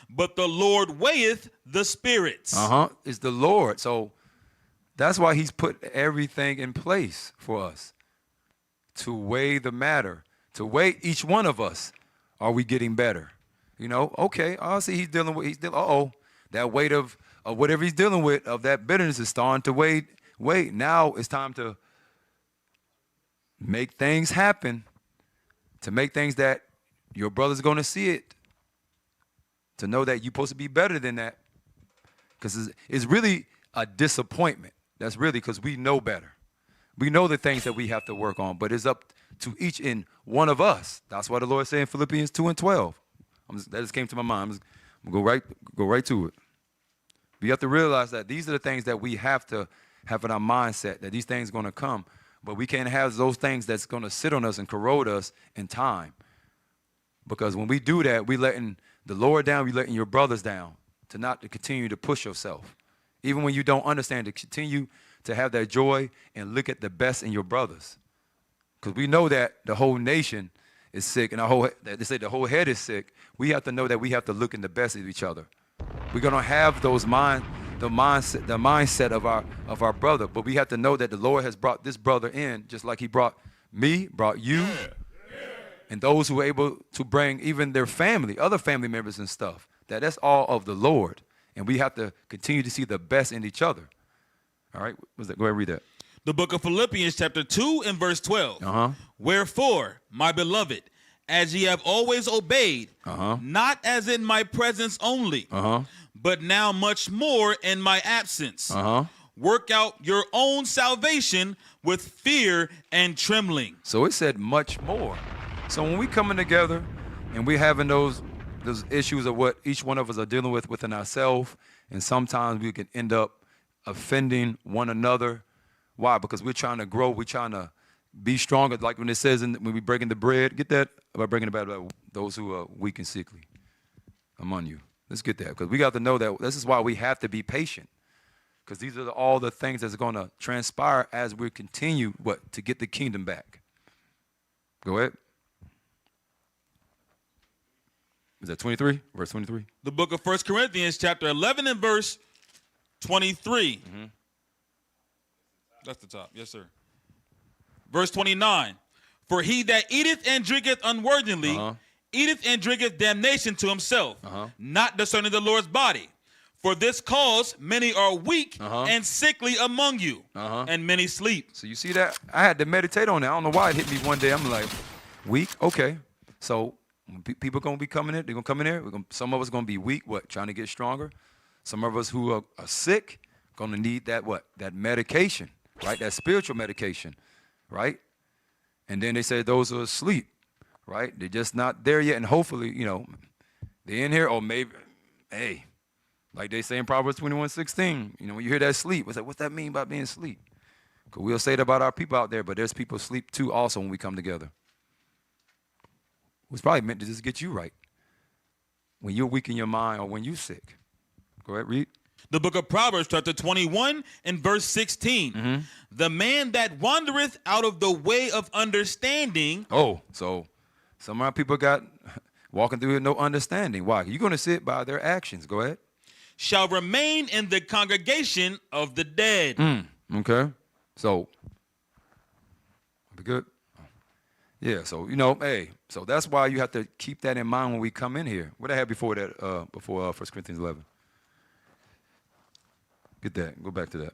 Speaker 6: but the Lord weigheth the spirits.
Speaker 5: It's the Lord. So that's why he's put everything in place for us to weigh the matter, to weigh each one of us. Are we getting better? You know, okay, I see he's dealing with, that weight of whatever he's dealing with, of that bitterness is starting to weigh. Now it's time to make things happen, to make things that your brother's going to see it, to know that you're supposed to be better than that. Because it's really a disappointment. That's really because we know better. We know the things that we have to work on, but it's up to each and one of us. That's why the Lord said in Philippians 2 and 12. That just came to my mind. I'm going to go right to it. We have to realize that these are the things that we have to have in our mindset, that these things are going to come. But we can't have those things that's going to sit on us and corrode us in time. Because when we do that, we letting the Lord down, we letting your brothers down, to continue to push yourself. Even when you don't understand, to continue to have that joy and look at the best in your brothers. Because we know that the whole nation is sick, and they say the whole head is sick. We have to know that we have to look in the best of each other. We're going to have the mindset of our brother, but we have to know that the Lord has brought this brother in, just like he brought me, brought you, and those who were able to bring even their family, other family members and stuff. That's all of the Lord, and we have to continue to see the best in each other. All right, go ahead and read that.
Speaker 6: The book of Philippians, chapter 2 and verse 12. Wherefore, my beloved, as ye have always obeyed, not as in my presence only, but now much more in my absence. Work out your own salvation with fear and trembling.
Speaker 5: So it said much more. So when we coming together and we having those issues of what each one of us are dealing with within ourselves, and sometimes we can end up offending one another. Why? Because we're trying to grow. We're trying to be stronger. Like when it says when we're breaking the bread, get that? About breaking the bread, about those who are weak and sickly among you. Let's get that. Because we got to know that this is why we have to be patient. Because these are all the things that's going to transpire as we continue to get the kingdom back. Go ahead. Is that 23? Verse 23?
Speaker 6: The book of 1 Corinthians, chapter 11 and verse 23. That's the top. Yes, sir. Verse 29. For he that eateth and drinketh unworthily, eateth and drinketh damnation to himself, not discerning the Lord's body. For this cause many are weak and sickly among you, and many sleep.
Speaker 5: So you see that? I had to meditate on that. I don't know why it hit me one day. I'm like, weak? Okay. So people going to be coming in. They're going to come in here. Some of us going to be weak, trying to get stronger. Some of us who are sick going to need that medication, right? That spiritual medication, right? And then they say those who are asleep, right? They're just not there yet. And hopefully, they're in here, or maybe, hey, like they say in Proverbs 21:16, when you hear that sleep, it's like, what's that mean by being asleep? Because we'll say that about our people out there, but there's people asleep too also when we come together. It's probably meant to just get you right when you're weak in your mind or when you're sick. Go ahead, read.
Speaker 6: The book of Proverbs, chapter 21 and verse 16. The man that wandereth out of the way of understanding.
Speaker 5: Oh, so some of our people got walking through with no understanding. Why? You're going to see it by their actions. Go ahead.
Speaker 6: Shall remain in the congregation of the dead.
Speaker 5: Okay. So, be good. Yeah, so, hey, so that's why you have to keep that in mind when we come in here. What I had before that, before 1 Corinthians 11. Get that. Go back to that.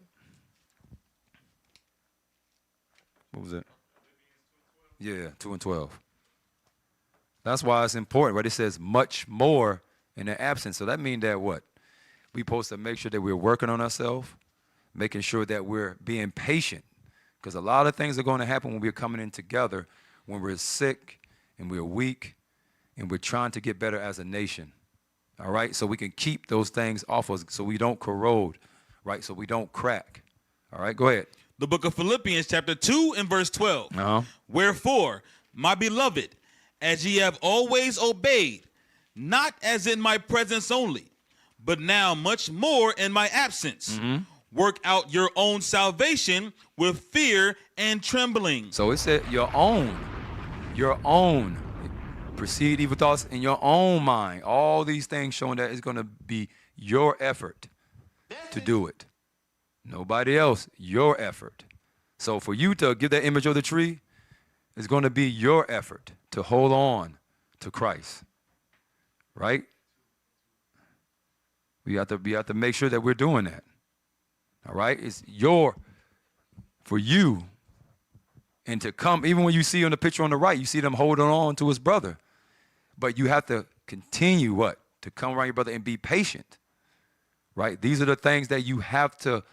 Speaker 5: What was it? Yeah, 2 and 12. That's why it's important, right? It says much more in their absence. So that means that what? We're supposed to make sure that we're working on ourselves, making sure that we're being patient. Because a lot of things are going to happen when we're coming in together, when we're sick and we're weak and we're trying to get better as a nation. All right? So we can keep those things off us so we don't corrode, right? So we don't crack. All right, go ahead.
Speaker 6: The book of Philippians chapter 2 and verse 12. Wherefore, my beloved, as ye have always obeyed, not as in my presence only, but now much more in my absence, work out your own salvation with fear and trembling.
Speaker 5: So it said your own. Proceed evil thoughts in your own mind. All these things showing that it's going to be your effort to do it. Nobody else, your effort. So for you to give that image of the tree, it's going to be your effort to hold on to Christ. Right? We have to make sure that we're doing that. All right? It's for you. And to come, even when you see on the picture on the right, you see them holding on to his brother. But you have to continue what? To come around your brother and be patient. Right? These are the things that you have to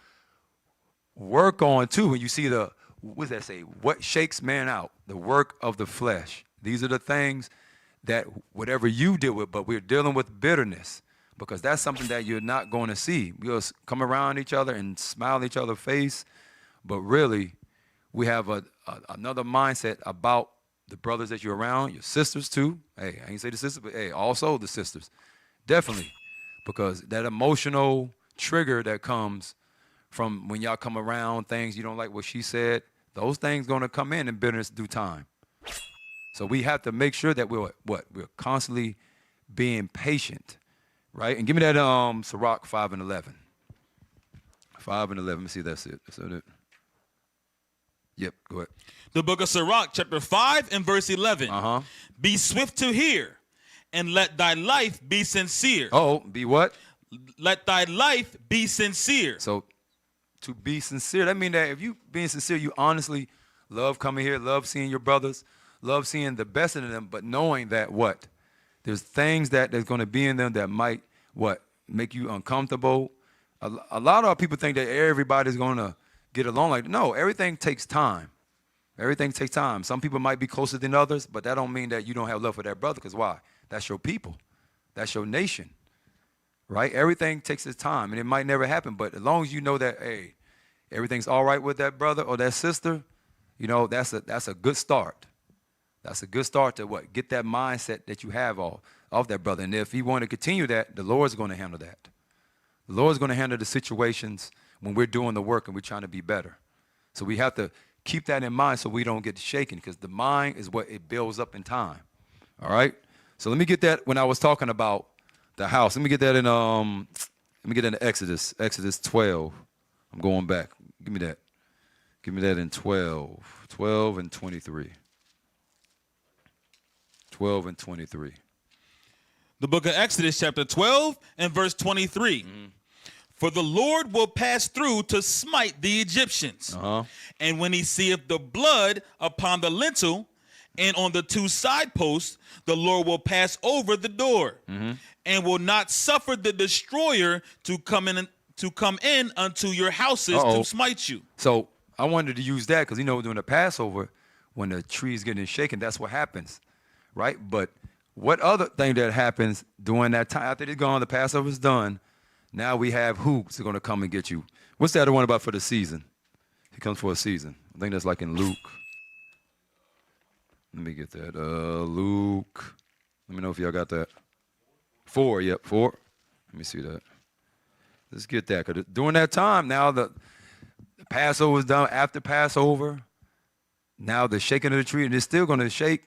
Speaker 5: work on too. When you see what does that say? What shakes man out? The work of the flesh. These are the things that whatever you deal with, but we're dealing with bitterness because that's something that you're not going to see. We'll come around each other and smile at each other's face, but really we have another mindset about the brothers that you're around, your sisters too. Hey, I ain't say the sisters, but hey, also the sisters. Definitely. Because that emotional trigger that comes from when y'all come around things you don't like what she said, those things going to come in bitterness due time. So we have to make sure that we're constantly being patient, right? And give me that Sirach 5 and 11. 5 and 11. Let me see. That's it. That's it. Yep. Go ahead.
Speaker 6: The book of Sirach, chapter 5 and verse 11. Be swift to hear, and let thy life be sincere.
Speaker 5: Oh, be what?
Speaker 6: Let thy life be sincere.
Speaker 5: So to be sincere, that means that if you being sincere, you honestly love coming here, love seeing your brothers, love seeing the best in them, but knowing that what? There's things there's going to be in them that might, make you uncomfortable. A lot of people think that everybody's going to get along like that. No, everything takes time. Everything takes time. Some people might be closer than others, but that don't mean that you don't have love for that brother, because why? That's your people. That's your nation, right? Everything takes its time, and it might never happen, but as long as you know that, hey, everything's all right with that brother or that sister, that's a good start. That's a good start to get that mindset that you have of that brother. And if you want to continue that, the Lord's going to handle that. The Lord's going to handle the situations when we're doing the work and we're trying to be better. So we have to keep that in mind so we don't get shaken, because the mind is what it builds up in time. All right? So let me get that when I was talking about the house. Let me get that in Exodus 12. I'm going back. Give me that. Give me that in 12 and 23. 12 and 23.
Speaker 6: The book of Exodus, chapter 12 and verse 23. For the Lord will pass through to smite the Egyptians. And when he seeth the blood upon the lintel and on the two side posts, the Lord will pass over the door and will not suffer the destroyer to come in unto your houses to smite you.
Speaker 5: So I wanted to use that because, during the Passover, when the tree is getting shaken, that's what happens, right? But what other thing that happens during that time, after they're gone, the Passover is done, now we have who's going to come and get you. What's the other one about for the season? He comes for a season. I think that's like in Luke. Let me get that. Luke. Let me know if y'all got that. 4, yep, 4. Let me see that. Let's get that. Because during that time, now the Passover is done. After Passover, now the shaking of the tree, and it's still going to shake.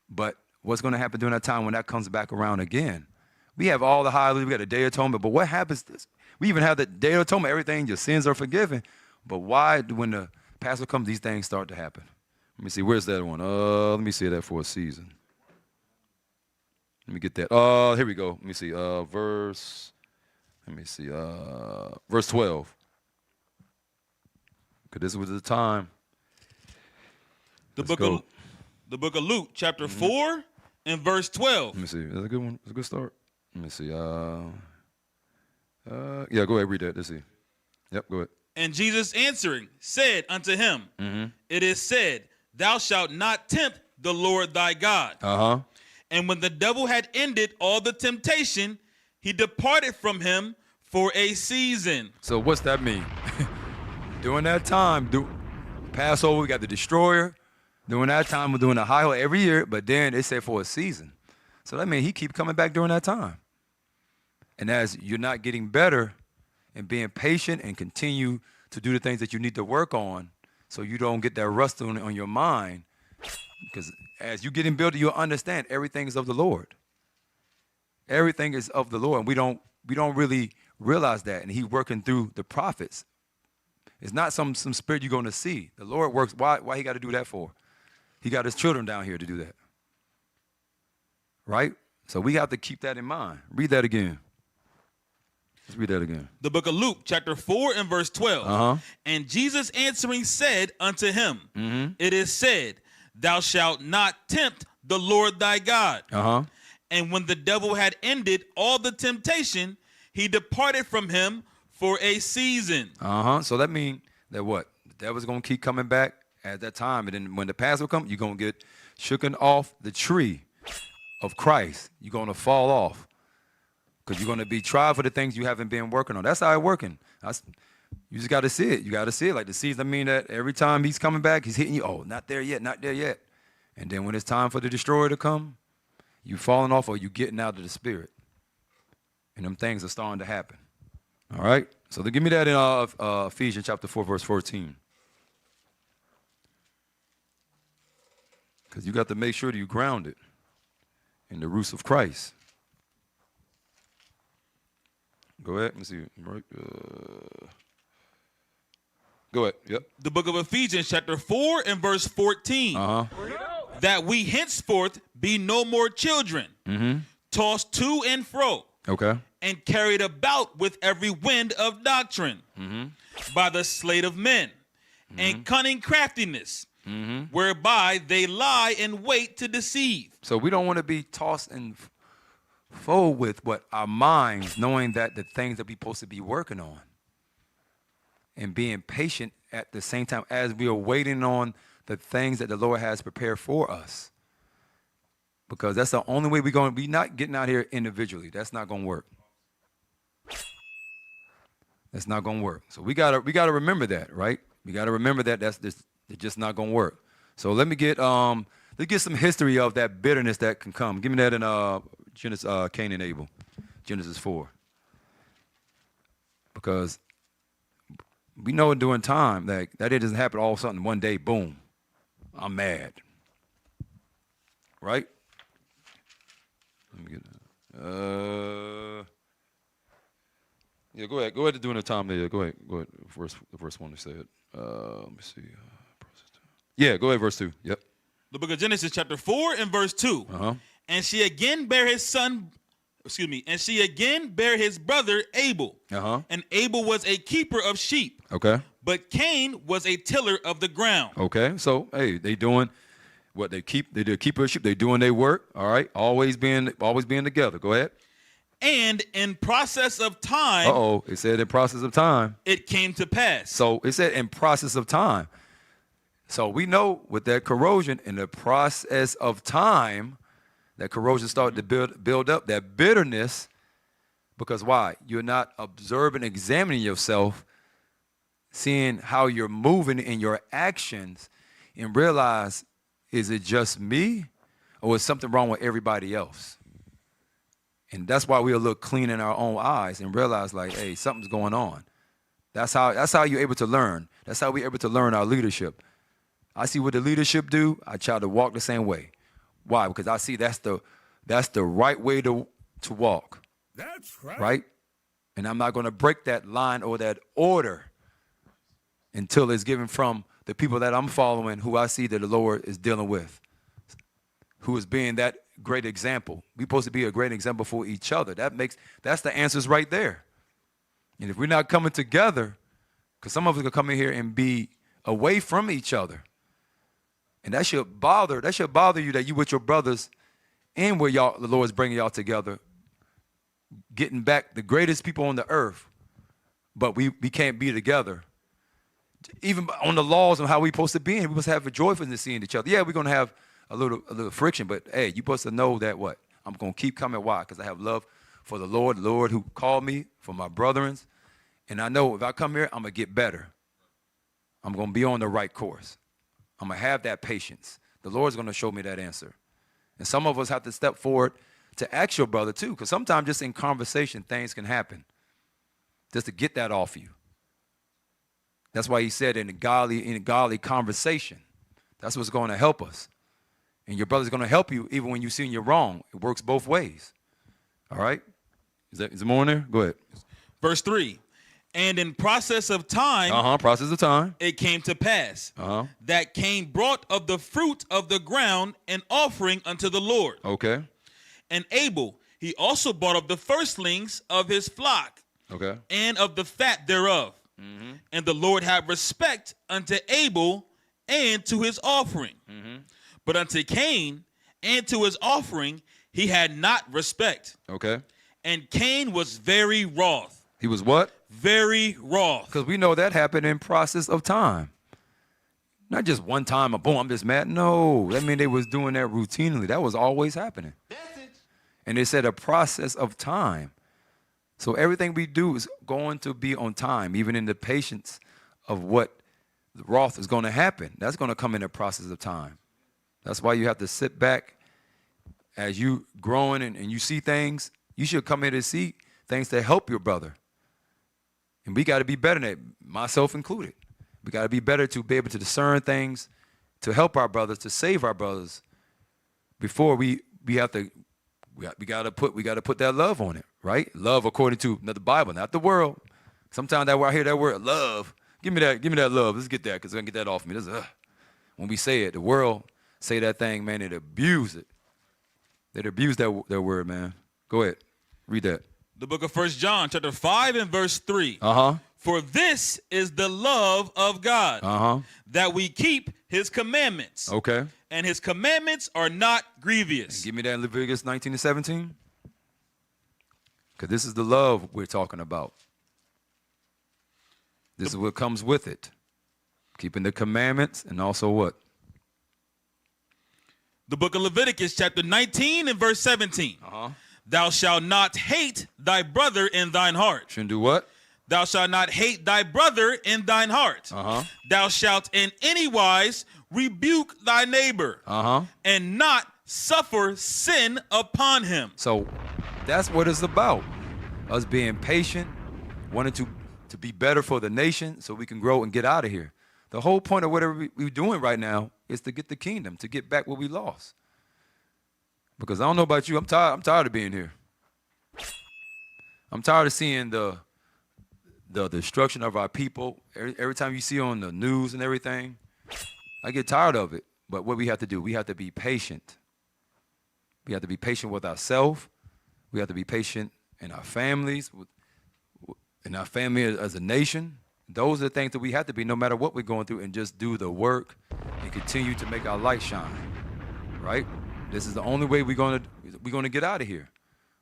Speaker 5: But what's going to happen during that time when that comes back around again? We have all the holidays. We got the Day of Atonement. But what happens? We even have the Day of Atonement. Everything, your sins are forgiven. But why, when the Passover comes, these things start to happen? Let me see. Where's that one? Let me see that for a season. Let me get that. Here we go. Let me see. Verse 12. Because this was the time.
Speaker 6: The book of Luke, chapter 4 and verse 12.
Speaker 5: Let me see. Is that a good one? Is a good start? Let me see. Yeah, go ahead. Read that. Let's see. Yep, go ahead.
Speaker 6: And Jesus answering said unto him, It is said, Thou shalt not tempt the Lord thy God. And when the devil had ended all the temptation, he departed from him for a season.
Speaker 5: So what's that mean? During that time, Passover, we got the destroyer. During that time, we're doing a high every year, but then they said for a season. So that means he keep coming back during that time. And as you're not getting better and being patient and continue to do the things that you need to work on so you don't get that rust on your mind, because as you getting better, you'll understand everything is of the Lord. Everything is of the Lord, and we don't really realize that, and he's working through the prophets. It's not some spirit you're going to see. The Lord works. Why he got to do that for? He got his children down here to do that. Right? So we have to keep that in mind. Read that again. Let's read that again.
Speaker 6: The book of Luke, chapter 4 and verse 12.
Speaker 5: Uh-huh.
Speaker 6: And Jesus answering said unto him, It is said, thou shalt not tempt the Lord thy God.
Speaker 5: Uh-huh.
Speaker 6: And when the devil had ended all the temptation, he departed from him for a season.
Speaker 5: Uh-huh. So that means that what? The devil's going to keep coming back at that time. And then when the Passover comes, you're going to get shooken off the tree of Christ. You're going to fall off because you're going to be tried for the things you haven't been working on. That's how it's working. You just got to see it. You got to see it like the season. I mean that every time he's coming back, he's hitting you. Oh, not there yet, not there yet. And then when it's time for the destroyer to come, you falling off or you getting out of the spirit. And them things are starting to happen. All right? So they give me that in Ephesians chapter 4, verse 14. Because you got to make sure that you ground it in the roots of Christ. Go ahead. Let me see. Go ahead. Yep.
Speaker 6: The book of Ephesians, chapter 4 and verse 14.
Speaker 5: Uh-huh.
Speaker 6: That we henceforth be no more children, tossed to and fro,
Speaker 5: Okay.
Speaker 6: and carried about with every wind of doctrine, by the sleight of men, and cunning craftiness, whereby they lie in wait to deceive.
Speaker 5: So we don't want to be tossed and fro with what our minds, knowing that the things that we're supposed to be working on, and being patient at the same time as we are waiting on the things that the Lord has prepared for us. Because that's the only way we're going to be not getting out here individually. That's not going to work. That's not going to work. So we gotta remember that, right? We gotta remember that it's just not going to work. So let's get some history of that bitterness that can come. Give me that in Genesis, Cain and Abel, Genesis 4. Because we know during time that it doesn't happen all of a sudden one day, boom, I'm mad. Right? Let me get yeah, go ahead. Go ahead to doing the time there. Go ahead. The first one they said. Let me see. Yeah, go ahead, verse 2. Yep.
Speaker 6: The book of Genesis, chapter 4 and verse 2.
Speaker 5: Uh-huh.
Speaker 6: And she again bare his brother Abel.
Speaker 5: Uh-huh.
Speaker 6: And Abel was a keeper of sheep. Okay. But Cain was a tiller of the ground.
Speaker 5: Okay. So, hey, they doing what they do keeper of sheep. They doing their work. All right. Always being together. Go ahead.
Speaker 6: And in process of time.
Speaker 5: Uh-oh. It said in process of time.
Speaker 6: It came to pass.
Speaker 5: So it said in process of time. So we know with that corrosion, in the process of time, that corrosion started to build up, that bitterness, because why? You're not observing, examining yourself, seeing how you're moving in your actions, and realize, is it just me, or is something wrong with everybody else? And that's why we'll look clean in our own eyes and realize, like, hey, something's going on. That's how you're able to learn. That's how we're able to learn our leadership. I see what the leadership do. I try to walk the same way. Why? Because I see that's the right way to walk.
Speaker 8: That's right.
Speaker 5: Right? And I'm not going to break that line or that order until it's given from the people that I'm following, who I see that the Lord is dealing with, who is being that great example. We're supposed to be a great example for each other. That's the answers right there. And if we're not coming together, because some of us can come in here and be away from each other, and that should bother you, that you with your brothers and where the Lord's bringing y'all together, getting back the greatest people on the earth, but we can't be together. Even on the laws on how we're supposed to be, and we're supposed to have a joyfulness seeing each other. Yeah, we're going to have a little friction, but hey, you're supposed to know that what? I'm going to keep coming. Why? Because I have love for the Lord who called me, for my brethren. And I know if I come here, I'm going to get better. I'm going to be on the right course. I'm going to have that patience. The Lord's going to show me that answer. And some of us have to step forward to ask your brother too, because sometimes just in conversation, things can happen. Just to get that off you. That's why he said in a godly conversation, that's what's going to help us. And your brother's going to help you even when you see you're wrong. It works both ways. All right? Is there more in there? Go ahead.
Speaker 6: Verse 3. And in process of time,
Speaker 5: process of time,
Speaker 6: it came to pass that Cain brought of the fruit of the ground an offering unto the Lord.
Speaker 5: Okay.
Speaker 6: And Abel, he also brought of the firstlings of his flock, and of the fat thereof. And the Lord had respect unto Abel and to his offering. But unto Cain and to his offering he had not respect.
Speaker 5: Okay.
Speaker 6: And Cain was very wroth.
Speaker 5: He was what?
Speaker 6: Very wroth.
Speaker 5: Because we know that happened in process of time. Not just one time, boom, I'm just mad. No, that mean they was doing that routinely. That was always happening. And they said a process of time. So everything we do is going to be on time, even in the patience of what the wrath is going to happen. That's going to come in the process of time. That's why you have to sit back as you growing and you see things. You should come in to see things to help your brother. And we got to be better than that, myself included. We got to be better to be able to discern things, to help our brothers, to save our brothers. Before we got to put that love on it, right? Love according to the Bible, not the world. Sometimes I hear that word love. Give me that love. Let's get that, because I can get that off me. When we say it, the world say that thing, man, it abuse it. They abuse that word, man. Go ahead, read that.
Speaker 6: The book of 1 John, chapter 5 and verse 3. For this is the love of God, that we keep his commandments.
Speaker 5: Okay.
Speaker 6: And his commandments are not grievous.
Speaker 5: And give me that in Leviticus 19 and 17. Because this is the love we're talking about. This is what comes with it. Keeping the commandments and also what?
Speaker 6: The book of Leviticus, chapter 19 and verse 17. Thou shalt not hate thy brother in thine heart.
Speaker 5: Shouldn't do what?
Speaker 6: Thou shalt not hate thy brother in thine heart. Thou shalt in any wise rebuke thy neighbor, and not suffer sin upon him.
Speaker 5: So that's what it's about. Us being patient, wanting to be better for the nation so we can grow and get out of here. The whole point of whatever we're doing right now is to get the kingdom, to get back what we lost. Because I don't know about you, I'm tired of being here. I'm tired of seeing the destruction of our people. Every time you see on the news and everything, I get tired of it. But what we have to do, we have to be patient. We have to be patient with ourselves. We have to be patient in our families, in our family as a nation. Those are the things that we have to be no matter what we're going through, and just do the work and continue to make our light shine, right? This is the only way we're going to get out of here.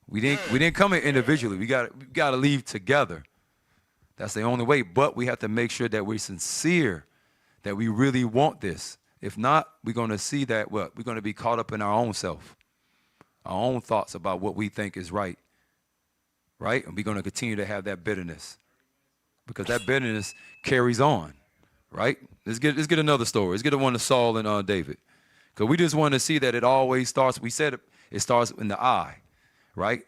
Speaker 5: We didn't come in individually. We got to leave together. That's the only way. But we have to make sure that we're sincere, that we really want this. If not, we're going to see that we're going to be caught up in our own self, our own thoughts about what we think is right, right? And we're going to continue to have that bitterness, because that bitterness carries on, right? Let's get another story. Let's get the one of Saul and David, because we just want to see that it always starts. We said it starts in the eye, right?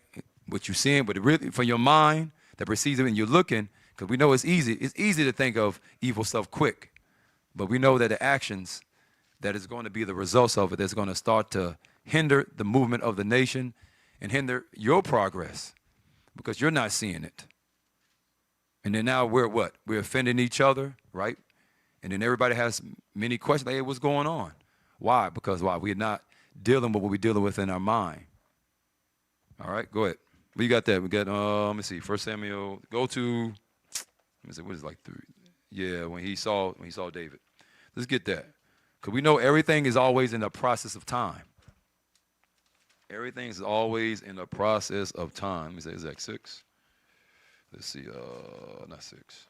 Speaker 5: What you're seeing, but it really from your mind that perceives it, and you're looking. Because we know it's easy. It's easy to think of evil stuff quick, but we know that the actions that is going to be the results of it that's going to start to hinder the movement of the nation and hinder your progress, because you're not seeing it. And then now we're what? We're offending each other, right? And then everybody has many questions like, hey, what's going on? Why? Because why? We're not dealing with what we're dealing with in our mind. All right, go ahead. We got that. We got, let me see, 1 Samuel, go to, let me see, what is it, like 3? Yeah, when he saw David. Let's get that. Because we know everything is always in the process of time. Everything is always in the process of time. Let me say, is that 6? Let's see, not 6.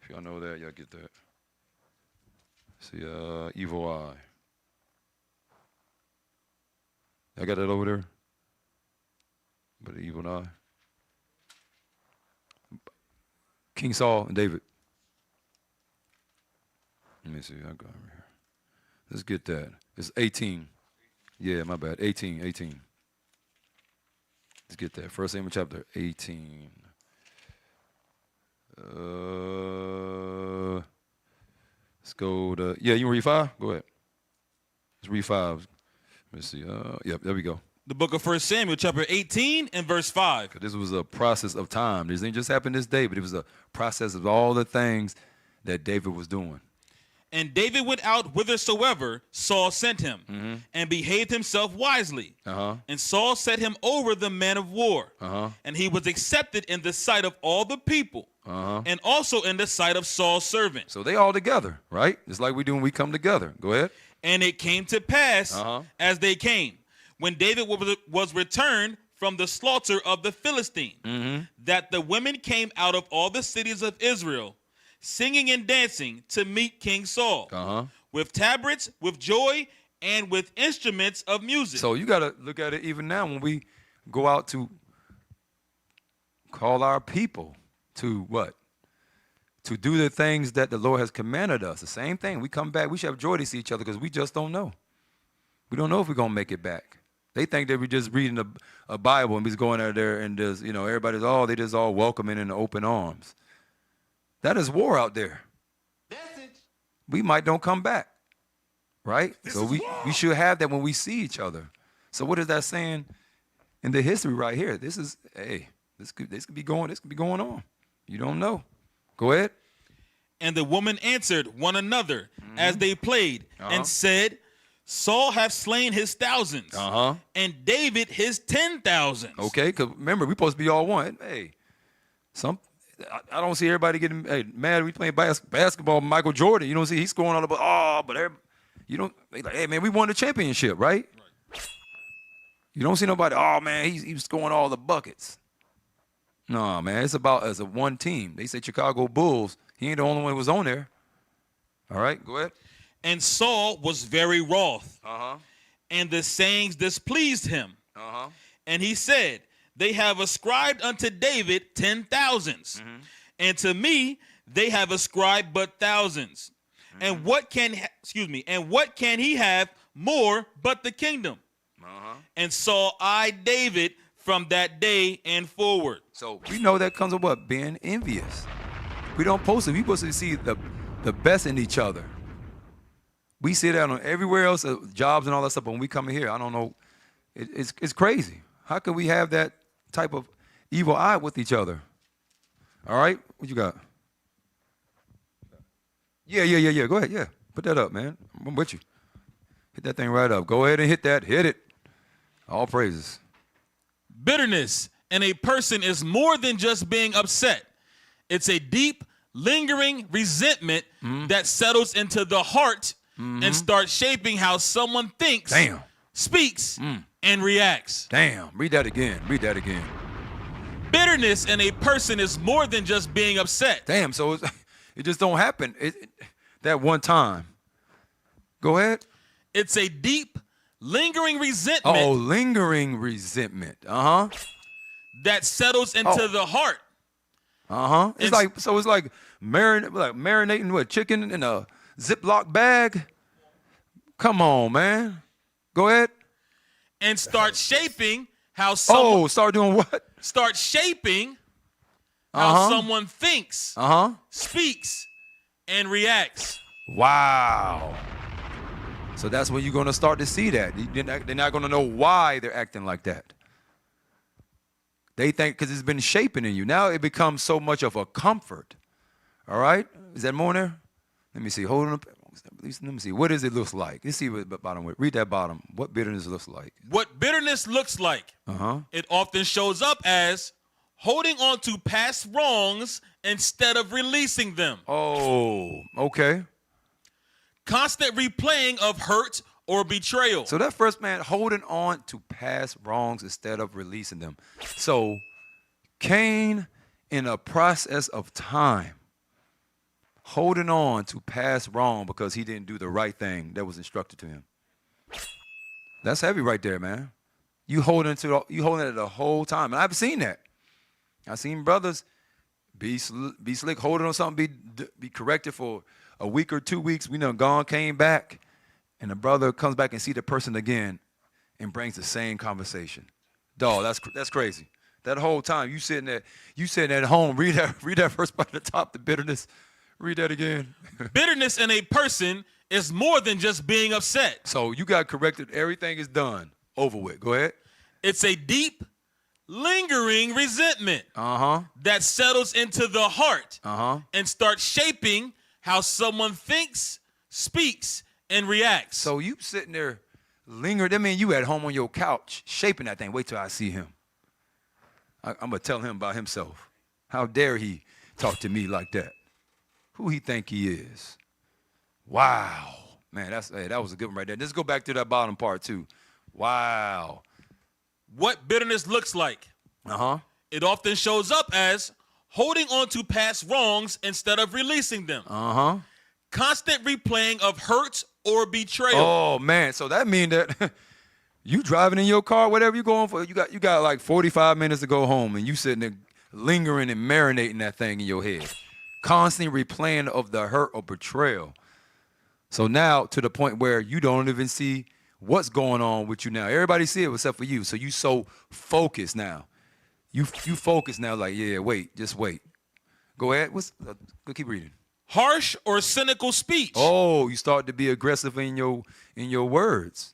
Speaker 5: If y'all know that, y'all get that. See, evil eye. Y'all got that over there? But the evil eye. King Saul and David. Let me see. I got it right here. Let's get that. It's 18. Yeah, my bad. 18. Let's get that. 1 Samuel chapter 18. Let's go to, yeah, you want to read 5? Go ahead. Let's read 5. Let me see. Yep, there we go.
Speaker 6: The book of 1 Samuel, chapter 18 and verse 5.
Speaker 5: This was a process of time. This didn't just happen this day, but it was a process of all the things that David was doing.
Speaker 6: And David went out whithersoever Saul sent him, and behaved himself wisely. And Saul set him over the man of war. And he was accepted in the sight of all the people, and also in the sight of Saul's servants.
Speaker 5: So they all together, right? It's like we do when we come together. Go ahead.
Speaker 6: And it came to pass, as they came, when David was returned from the slaughter of the Philistine, that the women came out of all the cities of Israel, singing and dancing to meet King Saul, with tabrets, with joy, and with instruments of music.
Speaker 5: So you got to look at it even now when we go out to call our people to what? To do the things that the Lord has commanded us. The same thing. We come back, we should have joy to see each other because we just don't know. We don't know if we're going to make it back. They think that we're just reading a Bible and we're going out there and just, everybody's they just all welcoming in open arms. That is war out there. We might don't come back, right? So we should have that when we see each other. So what is that saying in the history right here? This is, this could be going on. You don't know. Go ahead.
Speaker 6: And the woman answered one another as they played and said, Saul hath slain his thousands, and David his 10,000s.
Speaker 5: Okay, because remember, we're supposed to be all one. Hey, I don't see everybody getting mad. We playing basketball. Michael Jordan, you don't see he's scoring all the but you don't. They like, hey man, we won the championship, right? You don't see nobody. Oh man, he's scoring all the buckets. No man, it's about as a one team. They say Chicago Bulls. He ain't the only one who was on there. All right, go ahead.
Speaker 6: And Saul was very wroth, and the sayings displeased him. And he said, they have ascribed unto David 10,000s, and to me they have ascribed but thousands. And what can he have more but the kingdom? And Saul eyed David from that day and forward.
Speaker 5: So we know that comes with what? Being envious. We don't post it. We supposed to see the best in each other. We see that on everywhere else, jobs and all that stuff. But when we come in here, I don't know. It's crazy. How can we have that type of evil eye with each other? All right, what you got? Yeah. Go ahead, yeah. Put that up, man. I'm with you. Hit that thing right up. Go ahead and hit that. Hit it. All praises.
Speaker 6: Bitterness in a person is more than just being upset. It's a deep, lingering resentment that settles into the heart and starts shaping how someone thinks, speaks, and reacts.
Speaker 5: Damn. Read that again.
Speaker 6: Bitterness in a person is more than just being upset.
Speaker 5: Damn, so it just don't happen that one time. Go ahead.
Speaker 6: It's a deep, lingering resentment.
Speaker 5: Oh, lingering resentment.
Speaker 6: That settles into the heart.
Speaker 5: It's like marinating with chicken in a Ziploc bag. Come on, man. Go ahead.
Speaker 6: And start shaping how someone...
Speaker 5: start doing what?
Speaker 6: Start shaping how someone thinks, speaks, and reacts.
Speaker 5: Wow. So that's when you're going to start to see that. They're not going to know why they're acting like that. They think because it's been shaping in you. Now it becomes so much of a comfort. All right? Is that more there? Let me see. Hold on. Let me see. What does it look like? Let's see what the bottom. Read that bottom. What bitterness looks like.
Speaker 6: What bitterness looks like. It often shows up as holding on to past wrongs instead of releasing them.
Speaker 5: Oh, okay.
Speaker 6: Constant replaying of hurt or betrayal.
Speaker 5: So that first man holding on to past wrongs instead of releasing them. So Cain, in a process of time, holding on to past wrong because he didn't do the right thing that was instructed to him. That's heavy right there, man. You holding it the whole time. And I've seen that. I've seen brothers be slick, holding on something, be corrected for a week or 2 weeks, we done gone, came back, and the brother comes back and see the person again and brings the same conversation. Dog, that's crazy. That whole time you sitting at home, read that first part at the top, the bitterness. Read that again.
Speaker 6: Bitterness in a person is more than just being upset.
Speaker 5: So you got corrected. Everything is done. Over with. Go ahead.
Speaker 6: It's a deep, lingering resentment that settles into the heart and starts shaping how someone thinks, speaks, and reacts.
Speaker 5: So you sitting there lingering. That means you at home on your couch shaping that thing. Wait till I see him. I'm going to tell him about himself. How dare he talk to me like that? Who he think he is? Wow. Man, that was a good one right there. Let's go back to that bottom part too. Wow.
Speaker 6: What bitterness looks like. It often shows up as holding on to past wrongs instead of releasing them. Constant replaying of hurts or betrayal.
Speaker 5: Oh man, so that means that you driving in your car, whatever you going for, you got like 45 minutes to go home, and you sitting there lingering and marinating that thing in your head, constantly replaying of the hurt or betrayal. So now to the point where you don't even see what's going on with you now. Everybody see it except for you. So you so focused now. You focus now, like, yeah, wait, just wait. Go ahead. Go keep reading.
Speaker 6: Harsh or cynical speech.
Speaker 5: Oh, you start to be aggressive in your words.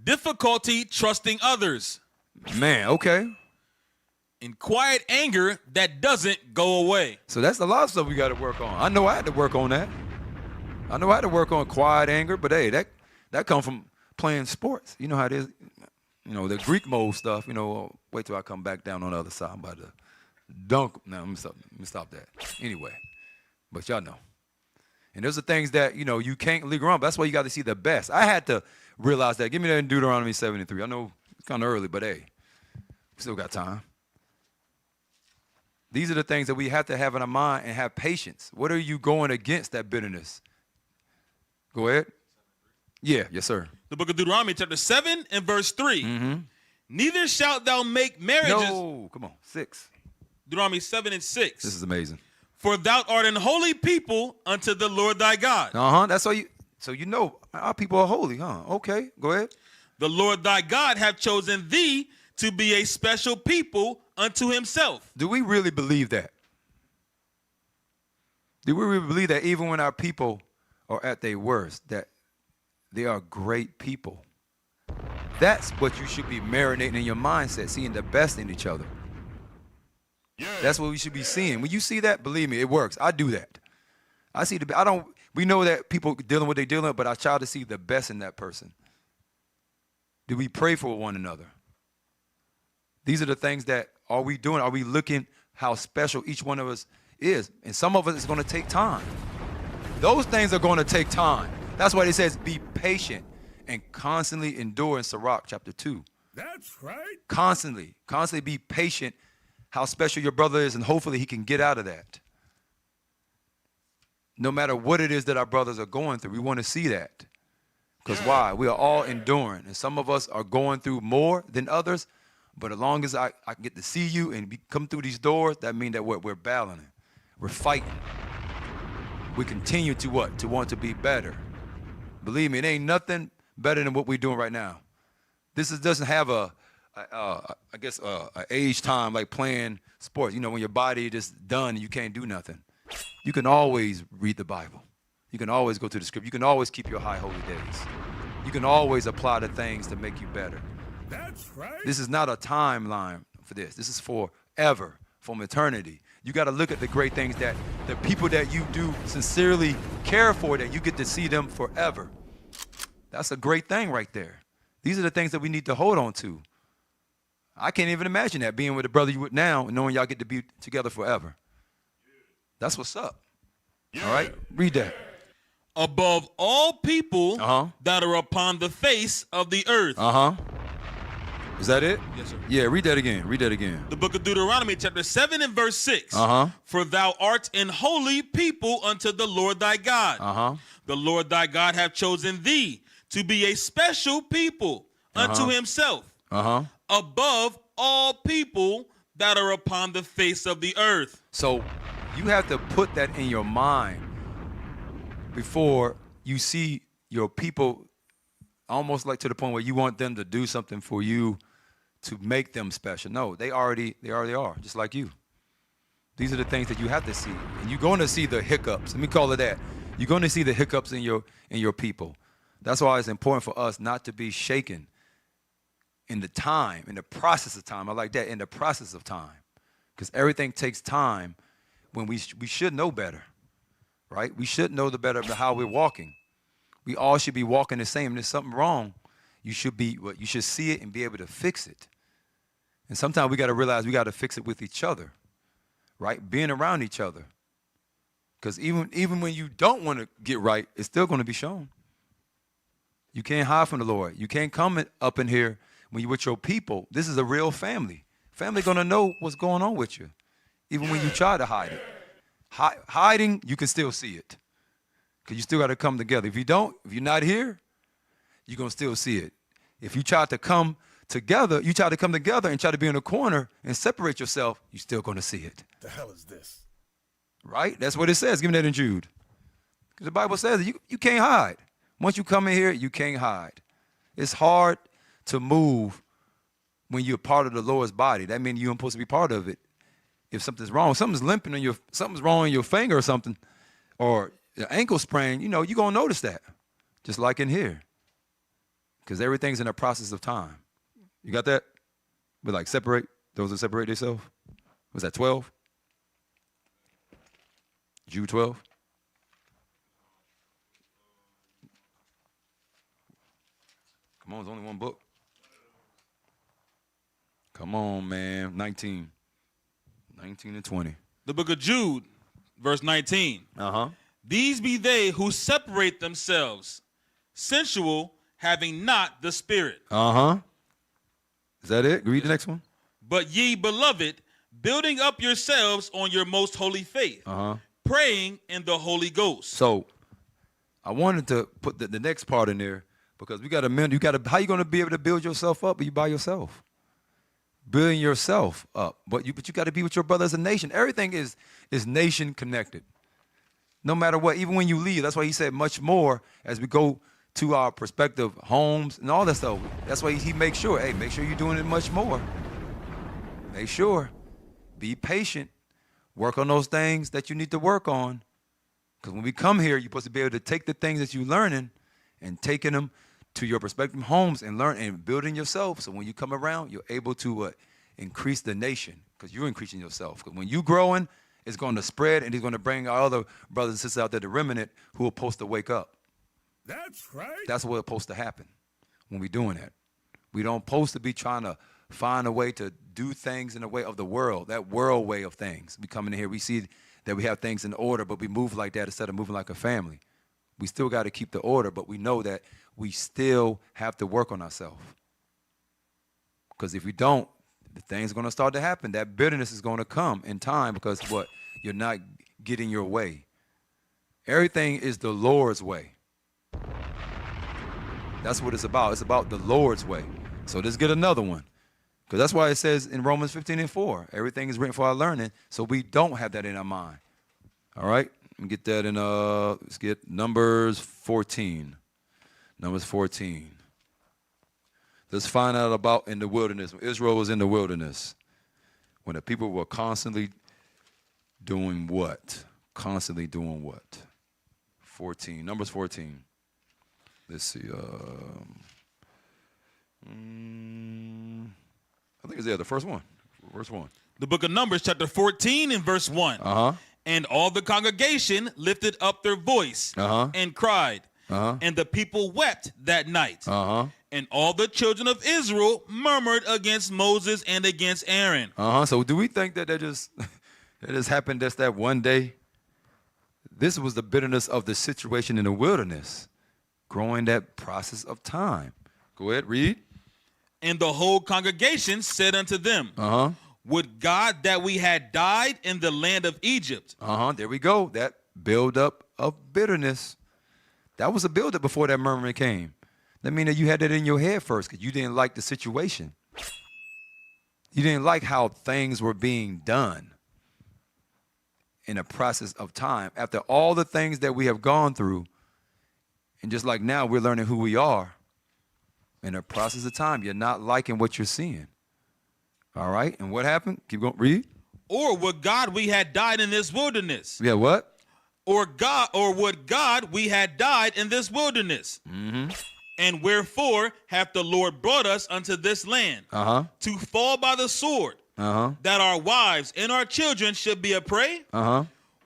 Speaker 6: Difficulty trusting others.
Speaker 5: Man, okay.
Speaker 6: And quiet anger that doesn't go away.
Speaker 5: So that's a lot of stuff we got to work on. I know I had to work on that. I know I had to work on quiet anger, but hey, that comes from playing sports. You know how it is. You know, the Greek mode stuff, you know, wait till I come back down on the other side. I'm about to dunk. No, let me stop that. Anyway, but y'all know. And those are things that, you know, you can't linger on. But that's why you got to see the best. I had to realize that. Give me that in Deuteronomy 7:3. I know it's kind of early, but hey, we still got time. These are the things that we have to have in our mind and have patience. What are you going against that bitterness? Go ahead. Yeah, yes, sir.
Speaker 6: The book of Deuteronomy, chapter 7 and verse 3. Neither shalt thou make marriages.
Speaker 5: No, come on, 6.
Speaker 6: Deuteronomy 7 and 6.
Speaker 5: This is amazing.
Speaker 6: For thou art an holy people unto the Lord thy God.
Speaker 5: That's all you. So you know our people are holy, huh? Okay, go ahead.
Speaker 6: The Lord thy God hath chosen thee to be a special people unto himself.
Speaker 5: Do we really believe that? Do we really believe that even when our people are at their worst, that they are great people? That's what you should be marinating in your mindset, seeing the best in each other. Yeah. That's what we should be seeing. When you see that, believe me, it works. I do that. We know that people dealing with what they're dealing with, but I try to see the best in that person. Do we pray for one another? These are the things that, are we doing? Are we looking how special each one of us is? And some of us, it's going to take time. Those things are going to take time. That's why it says be patient and constantly endure in Sirach chapter 2.
Speaker 4: That's right.
Speaker 5: Constantly be patient how special your brother is, and hopefully he can get out of that. No matter what it is that our brothers are going through, we want to see that. Because why? We are all enduring. And some of us are going through more than others. But as long as I can get to see you and come through these doors, that means that we're battling. We're fighting. We continue to what? To want to be better. Believe me, it ain't nothing better than what we're doing right now. This doesn't have a age time like playing sports. You know, when your body is just done and you can't do nothing. You can always read the Bible. You can always go to the script. You can always keep your high holy days. You can always apply the things to make you better.
Speaker 4: That's right.
Speaker 5: This is not a timeline for this. This is forever, from eternity. You got to look at the great things that the people that you do sincerely care for, that you get to see them forever. That's a great thing right there. These are the things that we need to hold on to. I can't even imagine that, being with the brother you with now and knowing y'all get to be together forever. That's what's up. All right? Read that.
Speaker 6: Above all people that are upon the face of the earth.
Speaker 5: Is that it?
Speaker 6: Yes, sir.
Speaker 5: Yeah, read that again. Read that again.
Speaker 6: The book of Deuteronomy, chapter 7 and verse 6. For thou art an holy people unto the Lord thy God. The Lord thy God hath chosen thee to be a special people unto himself. Above all people that are upon the face of the earth.
Speaker 5: So you have to put that in your mind before you see your people almost like to the point where you want them to do something for you to make them special. No, they already are, just like you. These are the things that you have to see. And you're going to see the hiccups. Let me call it that. You're going to see the hiccups in your people. That's why it's important for us not to be shaken in the process of time. I like that, in the process of time. Because everything takes time when we should know better, right? We should know the better about how we're walking. We all should be walking the same. There's something wrong. You should see it and be able to fix it. And sometimes we got to realize we got to fix it with each other, right? Being around each other. Because even when you don't want to get right, it's still going to be shown. You can't hide from the Lord. You can't come up in here when you're with your people. This is a real family. Family going to know what's going on with you, even when you try to hide it. Hiding, you can still see it. Because you still got to come together. If you're not here, you're going to still see it. If you try to come together and try to be in a corner and separate yourself, you're still going to see it.
Speaker 2: The hell is this?
Speaker 5: Right? That's what it says. Give me that in Jude. Because the Bible says you can't hide. Once you come in here, you can't hide. It's hard to move when you're part of the Lord's body. That means you're supposed to be part of it. If something's wrong, something's wrong in your finger or something, or your ankle sprain, you're going to notice that. Just like in here. Because everything's in a process of time. You got that? But like those that separate themselves. Was that 12? Jude 12? Come on, it's only one book. Come on, man. 19 and 20.
Speaker 6: The book of Jude, verse 19.
Speaker 5: Uh-huh.
Speaker 6: These be they who separate themselves, sensual, having not the Spirit.
Speaker 5: Uh-huh. Is that it? Read the next one.
Speaker 6: But ye, beloved, building up yourselves on your most holy faith, praying in the Holy Ghost.
Speaker 5: So I wanted to put the next part in there because we got to how you going to be able to build yourself up? Are you by yourself? Building yourself up. But you got to be with your brother as a nation. Everything is nation connected. No matter what, even when you leave. That's why he said much more as we go to our prospective homes and all that stuff. That's why he makes sure, make sure you're doing it much more. Make sure. Be patient. Work on those things that you need to work on. Because when we come here, you're supposed to be able to take the things that you're learning and taking them to your prospective homes and learn and building yourself. So when you come around, you're able to increase the nation because you're increasing yourself. Because when you're growing, it's going to spread and he's going to bring our other brothers and sisters out there, the remnant, who are supposed to wake up.
Speaker 2: That's right.
Speaker 5: That's what's supposed to happen when we're doing that. We don't supposed to be trying to find a way to do things in the way of the world, that world way of things. We come in here, we see that we have things in order, but we move like that instead of moving like a family. We still got to keep the order, but we know that we still have to work on ourselves. Because if we don't, the things are going to start to happen. That bitterness is going to come in time because what? You're not getting your way. Everything is the Lord's way. That's what it's about. It's about the Lord's way. So let's get another one. Because that's why it says in Romans 15:4, everything is written for our learning, so we don't have that in our mind. All right? Let me get that in, let's get Numbers 14. Numbers 14. Let's find out about in the wilderness. When Israel was in the wilderness, when the people were constantly doing what? Constantly doing what? 14. Numbers 14. Let's see. I think it's the first one. Verse 1.
Speaker 6: The book of Numbers, chapter 14 and verse 1.
Speaker 5: Uh-huh.
Speaker 6: And all the congregation lifted up their voice and cried. And the people wept that night. And all the children of Israel murmured against Moses and against Aaron.
Speaker 5: So do we think that just happened just that one day? This was the bitterness of the situation in the wilderness, growing that process of time. Go ahead, read.
Speaker 6: And the whole congregation said unto them, Would God that we had died in the land of Egypt.
Speaker 5: There we go. That buildup of bitterness. That was a buildup before that murmuring came. That means that you had that in your head first because you didn't like the situation. You didn't like how things were being done. in a process of time. After all the things that we have gone through, and just like now we're learning who we are, in a process of time, you're not liking what you're seeing. All right? And what happened? Keep going. Read.
Speaker 6: Or would God we had died in this wilderness?
Speaker 5: Yeah, what?
Speaker 6: Or would God we had died in this wilderness?
Speaker 5: Mm-hmm.
Speaker 6: And wherefore hath the Lord brought us unto this land? To fall by the sword, that our wives and our children should be a prey?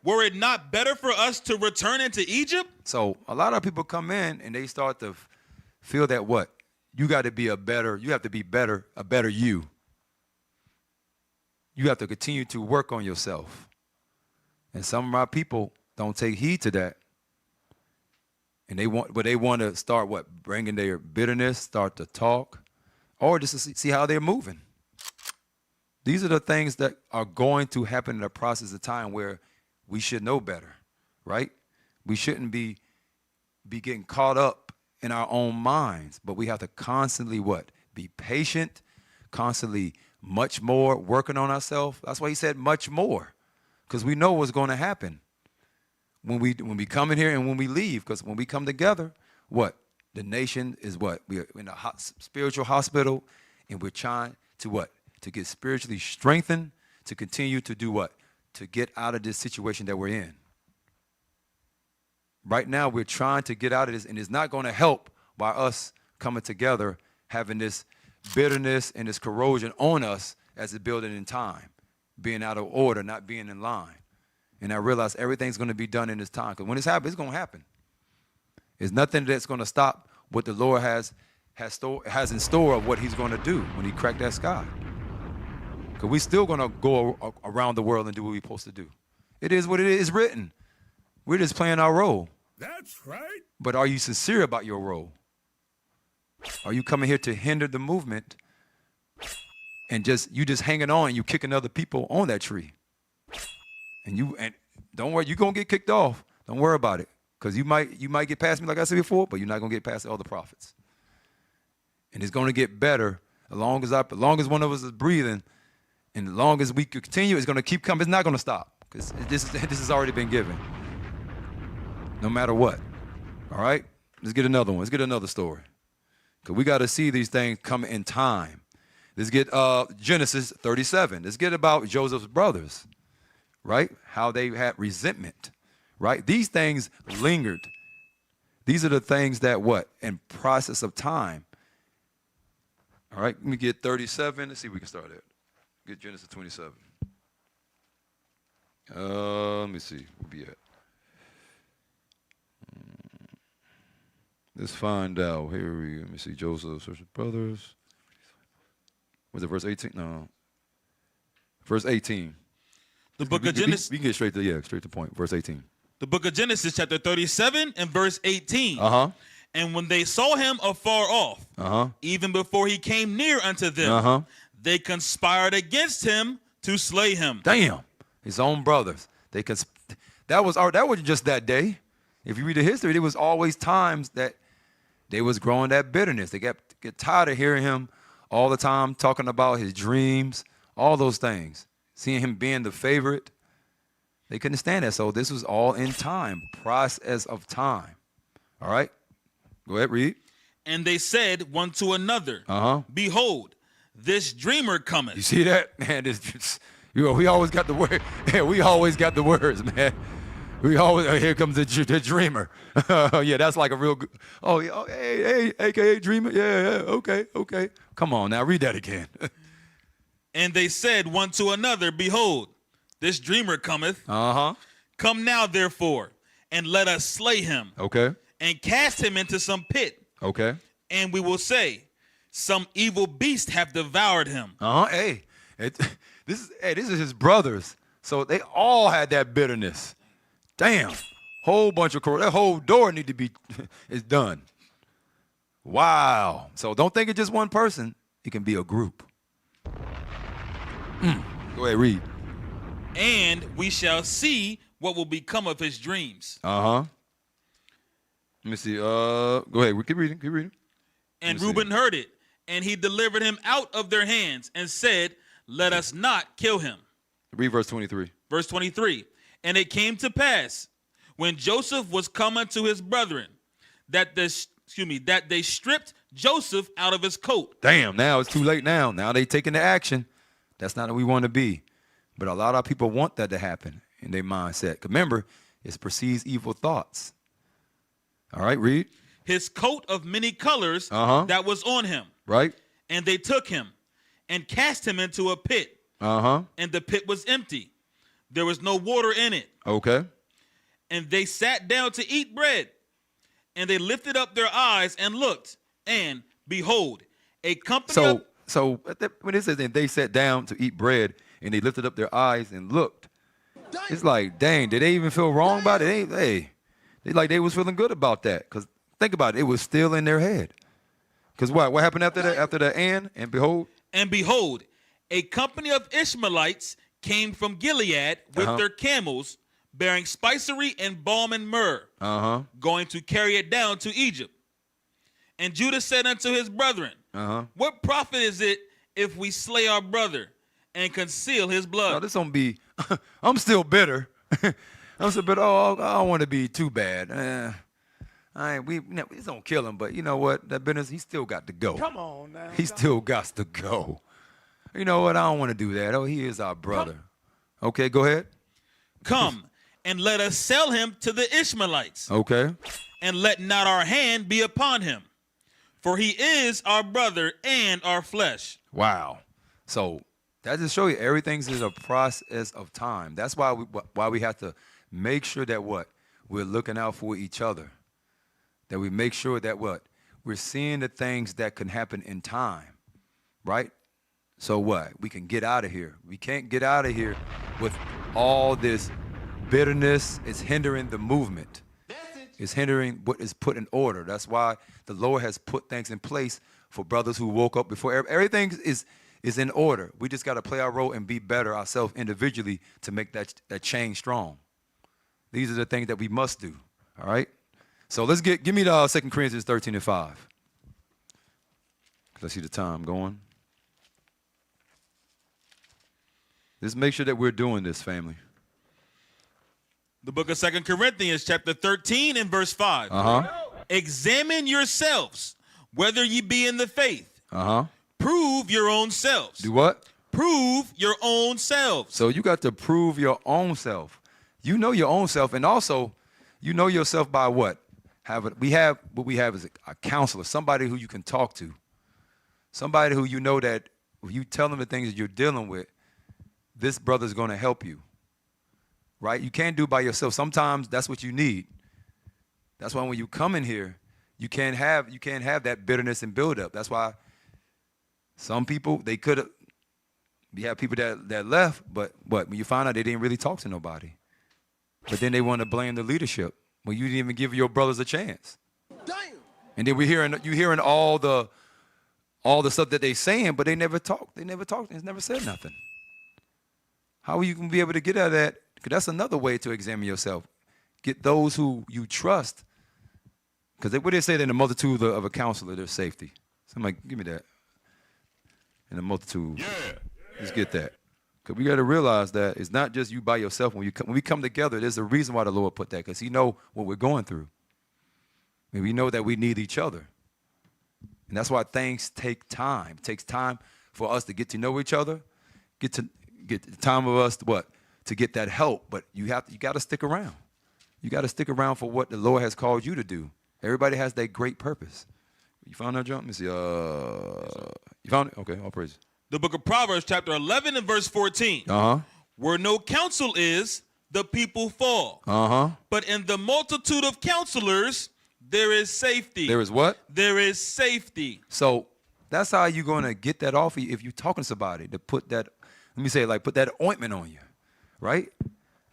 Speaker 6: Were it not better for us to return into Egypt?
Speaker 5: So a lot of people come in and they start to feel that what? You got to be you have to be better, a better you. You have to continue to work on yourself. And some of our people don't take heed to that. And they want to start what? Bringing their bitterness, start to talk, or just to see how they're moving. These are the things that are going to happen in the process of time where we should know better, right? We shouldn't be getting caught up in our own minds, but we have to constantly what? Be patient, constantly much more working on ourselves. That's why he said much more, because we know what's going to happen when we come in here and when we leave. Because when we come together, what? The nation is what? We're in a spiritual hospital, and we're trying to what? To get spiritually strengthened, to continue to do what? To get out of this situation that we're in. Right now, we're trying to get out of this, and it's not going to help by us coming together, having this bitterness and this corrosion on us as it's building in time, being out of order, not being in line. And I realize everything's going to be done in this time, because when it's happening, it's going to happen. There's nothing that's going to stop what the Lord has in store of what he's going to do when he cracked that sky. Because we're still going to go around the world and do what we're supposed to do. It is what it is written. We're just playing our role.
Speaker 8: That's right.
Speaker 5: But are you sincere about your role? Are you coming here to hinder the movement and you just hanging on and you kicking other people on that tree? And don't worry, you're going to get kicked off. Don't worry about it. Because you might get past me, like I said before, but you're not going to get past the other prophets. And it's going to get better as long as one of us is breathing, and as long as we continue, it's going to keep coming. It's not going to stop, because this has already been given. No matter what. All right? Let's get another one. Let's get another story. Because we got to see these things come in time. Let's get Genesis 37. Let's get about Joseph's brothers, right? How they had resentment, right? These things lingered. These are the things that what? In process of time. All right, let me get 37. Let's see if we can start it. Get Genesis 27. Let me see. We'll be at. Let's find out. Let me see. Joseph's brothers. Was it verse 18? No. Verse 18.
Speaker 6: The book of Genesis.
Speaker 5: We can get straight to the point. Verse 18.
Speaker 6: The book of Genesis, chapter 37 and verse 18. And when they saw him afar off, even before he came near unto them, they conspired against him to slay him.
Speaker 5: Damn. His own brothers. That wasn't just that day. If you read the history, there was always times that they was growing that bitterness. They get tired of hearing him all the time, talking about his dreams, all those things. Seeing him being the favorite. They couldn't stand that. So this was all in time, process of time. All right? Go ahead, read.
Speaker 6: And they said one to another, Behold, this dreamer cometh.
Speaker 5: You see that? Man, we always got the word. Yeah, we always got the words, man. We always, here comes the dreamer. Yeah, that's like a real good. Hey, AKA dreamer. Yeah, okay. Come on now, read that again.
Speaker 6: And they said one to another, Behold, this dreamer cometh. Come now, therefore, and let us slay him.
Speaker 5: Okay.
Speaker 6: And cast him into some pit.
Speaker 5: Okay.
Speaker 6: And we will say, some evil beast hath devoured him.
Speaker 5: Hey, this is his brothers. So they all had that bitterness. Damn. Whole bunch of that whole door need to be is done. Wow. So don't think it's just one person. It can be a group. Go ahead, read.
Speaker 6: And we shall see what will become of his dreams.
Speaker 5: Let me see. Go ahead. Keep reading.
Speaker 6: And Reuben heard it, and he delivered him out of their hands and said, Let us not kill him.
Speaker 5: Read verse 23.
Speaker 6: Verse 23. And it came to pass, when Joseph was come unto his brethren, that they stripped Joseph out of his coat.
Speaker 5: Damn, now it's too late now. Now they taking the action. That's not what we want to be. But a lot of people want that to happen in their mindset. 'Cause remember, it precedes evil thoughts. All right, read.
Speaker 6: His coat of many colors that was on him.
Speaker 5: Right.
Speaker 6: And they took him and cast him into a pit. And the pit was empty. There was no water in it.
Speaker 5: Okay.
Speaker 6: And they sat down to eat bread. And they lifted up their eyes and looked. And behold, a company
Speaker 5: So when it says that they sat down to eat bread and they lifted up their eyes and looked, it's like, dang, did they even feel wrong about it? They was feeling good about that. Because think about it, it was still in their head. Because what happened after that? After the and behold?
Speaker 6: And behold, a company of Ishmaelites came from Gilead with their camels, bearing spicery and balm and myrrh, going to carry it down to Egypt. And Judah said unto his brethren, what profit is it if we slay our brother and conceal his blood?
Speaker 5: No, this don't be, I'm still bitter. I'm still bitter. Oh, I don't want to be too bad. We just don't kill him, but you know what? That business, he still got to go.
Speaker 7: Come on now.
Speaker 5: He still got to go. You know what? I don't want to do that. Oh, he is our brother. Okay, go ahead.
Speaker 6: Come and let us sell him to the Ishmaelites.
Speaker 5: Okay.
Speaker 6: And let not our hand be upon him. For he is our brother and our flesh.
Speaker 5: Wow. So that just show you everything's in a process of time. That's why we have to make sure that we're looking out for each other. That we make sure that we're seeing the things that can happen in time, right? So we can get out of here. We can't get out of here with all this bitterness. It's hindering the movement. It's hindering what is put in order. That's why the Lord has put things in place for brothers who woke up before. Everything is in order. We just got to play our role and be better ourselves individually to make that change strong. These are the things that we must do, all right? So let's give me the 2 Corinthians 13:5. Let's see the time going. Let's make sure that we're doing this, family.
Speaker 6: The book of 2 Corinthians, chapter 13 and verse 5. Examine yourselves, whether ye be in the faith. Prove your own selves.
Speaker 5: Do what?
Speaker 6: Prove your own selves.
Speaker 5: So you got to prove your own self. You know your own self, and also you know yourself by what? What we have is a counselor, somebody who you can talk to, somebody who you know that if you tell them the things that you're dealing with, this brother's going to help you. Right? You can't do it by yourself. Sometimes that's what you need. That's why when you come in here, you can't have that bitterness and build up. That's why some people, we have people that left, but when you find out they didn't really talk to nobody. But then they want to blame the leadership when you didn't even give your brothers a chance.
Speaker 1: Damn.
Speaker 5: And then you hearing all the stuff that they saying, but they never talked. They never said nothing. How are you going to be able to get out of that? Because that's another way to examine yourself. Get those who you trust. Because what they say that in the multitude of a counselor, there's safety. Somebody, give me that. In the multitude. Yeah. Let's get that. Because we got to realize that it's not just you by yourself. When we come together, there's a reason why the Lord put that. Because he know what we're going through. And we know that we need each other. And that's why things take time. It takes time for us to get to know each other. Get the time of us to get that help, but you got to stick around. You got to stick around for what the Lord has called you to do. Everybody has that great purpose. You found that, John? Let me see. You found it? Okay, all praise.
Speaker 6: The book of Proverbs, chapter 11 and verse 14. Where no counsel is, the people fall. But in the multitude of counselors, there is safety.
Speaker 5: There is what?
Speaker 6: There is safety.
Speaker 5: So that's how you're going to get that off of you if you're talking to somebody, to put that, let me say it like, put that ointment on you. Right?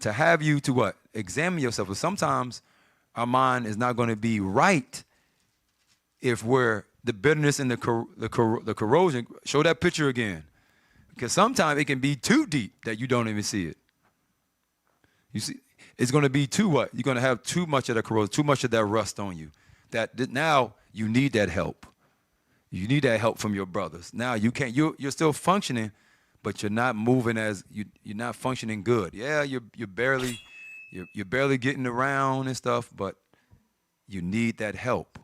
Speaker 5: To have you to what? Examine yourself. But sometimes our mind is not going to be right if the bitterness and the corrosion. Show that picture again. Because sometimes it can be too deep that you don't even see it. You see, it's going to be too what? You're going to have too much of that corrosion, too much of that rust on you. That now you need that help. You need that help from your brothers. Now you can't. You're still functioning, but you're not moving you're not functioning good. Yeah, you're barely You're barely getting around and stuff, but you need that help.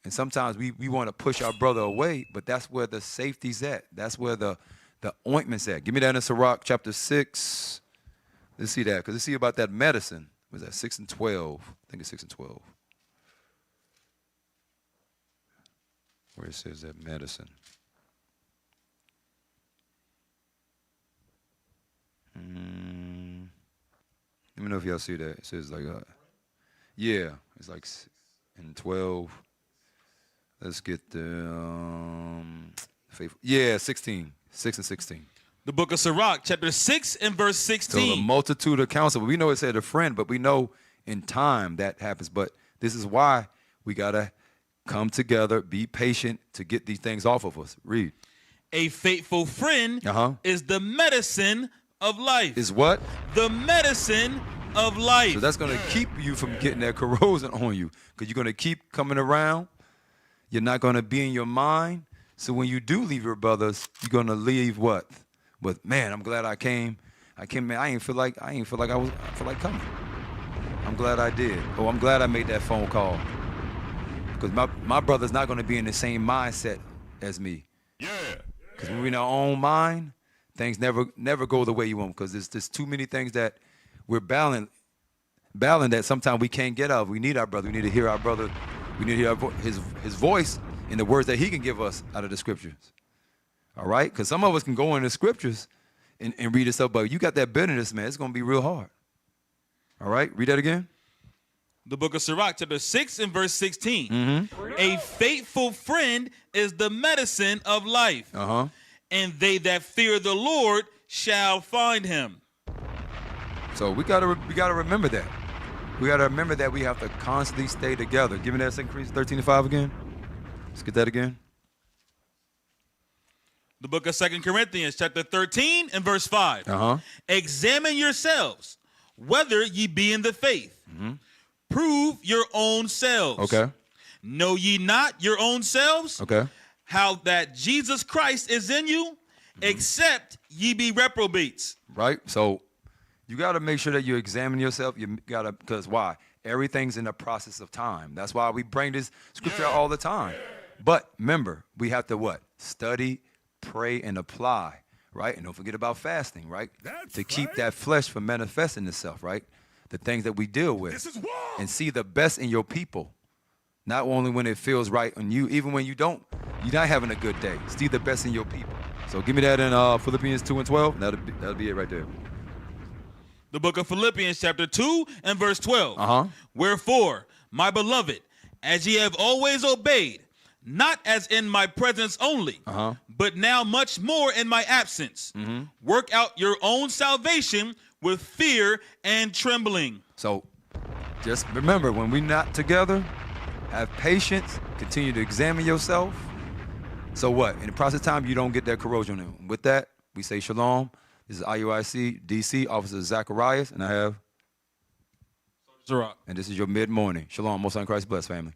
Speaker 5: And sometimes we want to push our brother away, but that's where the safety's at. That's where the ointment's at. Give me that in Sirach chapter 6. Let's see that, because let's see about that medicine. Was that 6 and 12? I think it's 6 and 12. Where it says that medicine. Let me know if y'all see that. It says like, yeah, it's like in 12. Let's get the faithful. Yeah, 16. 6 and 16.
Speaker 6: The book of Sirach, chapter 6 and verse
Speaker 5: So
Speaker 6: 16.
Speaker 5: the multitude of counsel. We know it said a friend, but we know in time that happens. But this is why we got to come together, be patient to get these things off of us. Read.
Speaker 6: A faithful friend
Speaker 5: Uh-huh.
Speaker 6: is the medicine of life.
Speaker 5: Is what?
Speaker 6: The medicine of life.
Speaker 5: So that's going to keep you from getting that corrosion on you, because you're going to keep coming around. You're not going to be in your mind. So when you do leave your brothers, you're going to leave what? With, man, I'm glad I came. Man, I feel like I feel like coming. I'm glad I did. Oh, I'm glad I made that phone call. Because my brother's not going to be in the same mindset as me.
Speaker 2: Yeah.
Speaker 5: Because when we're in our own mind, things never go the way you want, because there's too many things that we're battling that sometimes we can't get out of. We need our brother. We need to hear our brother. We need to hear his voice in the words that he can give us out of the scriptures. All right? Because some of us can go in the scriptures and read this stuff, but you got that bitterness, man, it's going to be real hard. All right? Read that again.
Speaker 6: The book of Sirach, chapter 6 and verse 16.
Speaker 5: Mm-hmm.
Speaker 6: A faithful friend is the medicine of life.
Speaker 5: Uh-huh.
Speaker 6: And they that fear the Lord shall find him.
Speaker 5: So we gotta remember that. We gotta remember that we have to constantly stay together. Give me that 2 Corinthians 13 and 5 again. Let's get that again.
Speaker 6: The book of 2 Corinthians, chapter 13 and verse 5.
Speaker 5: Uh-huh.
Speaker 6: Examine yourselves, whether ye be in the faith.
Speaker 5: Mm-hmm.
Speaker 6: Prove your own selves.
Speaker 5: Okay.
Speaker 6: Know ye not your own selves?
Speaker 5: Okay.
Speaker 6: How that Jesus Christ is in you, except ye be reprobates.
Speaker 5: Right? So you got to make sure that you examine yourself. You got to, because why? Everything's in the process of time. That's why we bring this scripture out all the time. But remember, we have to what? Study, pray, and apply, right? And don't forget about fasting, right? To keep that flesh from manifesting itself, right? The things that we deal with. And see the best in your people. Not only when it feels right on you, even when you're not having a good day. See the best in your people. So give me that in Philippians 2 and 12. That'll be it right there.
Speaker 6: The book of Philippians, chapter 2 and verse 12.
Speaker 5: Uh-huh.
Speaker 6: Wherefore, my beloved, as ye have always obeyed, not as in my presence only, but now much more in my absence, work out your own salvation with fear and trembling.
Speaker 5: So just remember, when we're not together, have patience, continue to examine yourself. So what? In the process of time, you don't get that corrosion in. With that, we say shalom. This is IUIC DC, Officer Zacharias, and I have
Speaker 6: Sirach.
Speaker 5: And this is your mid-morning. Shalom, Most High in Christ bless, family.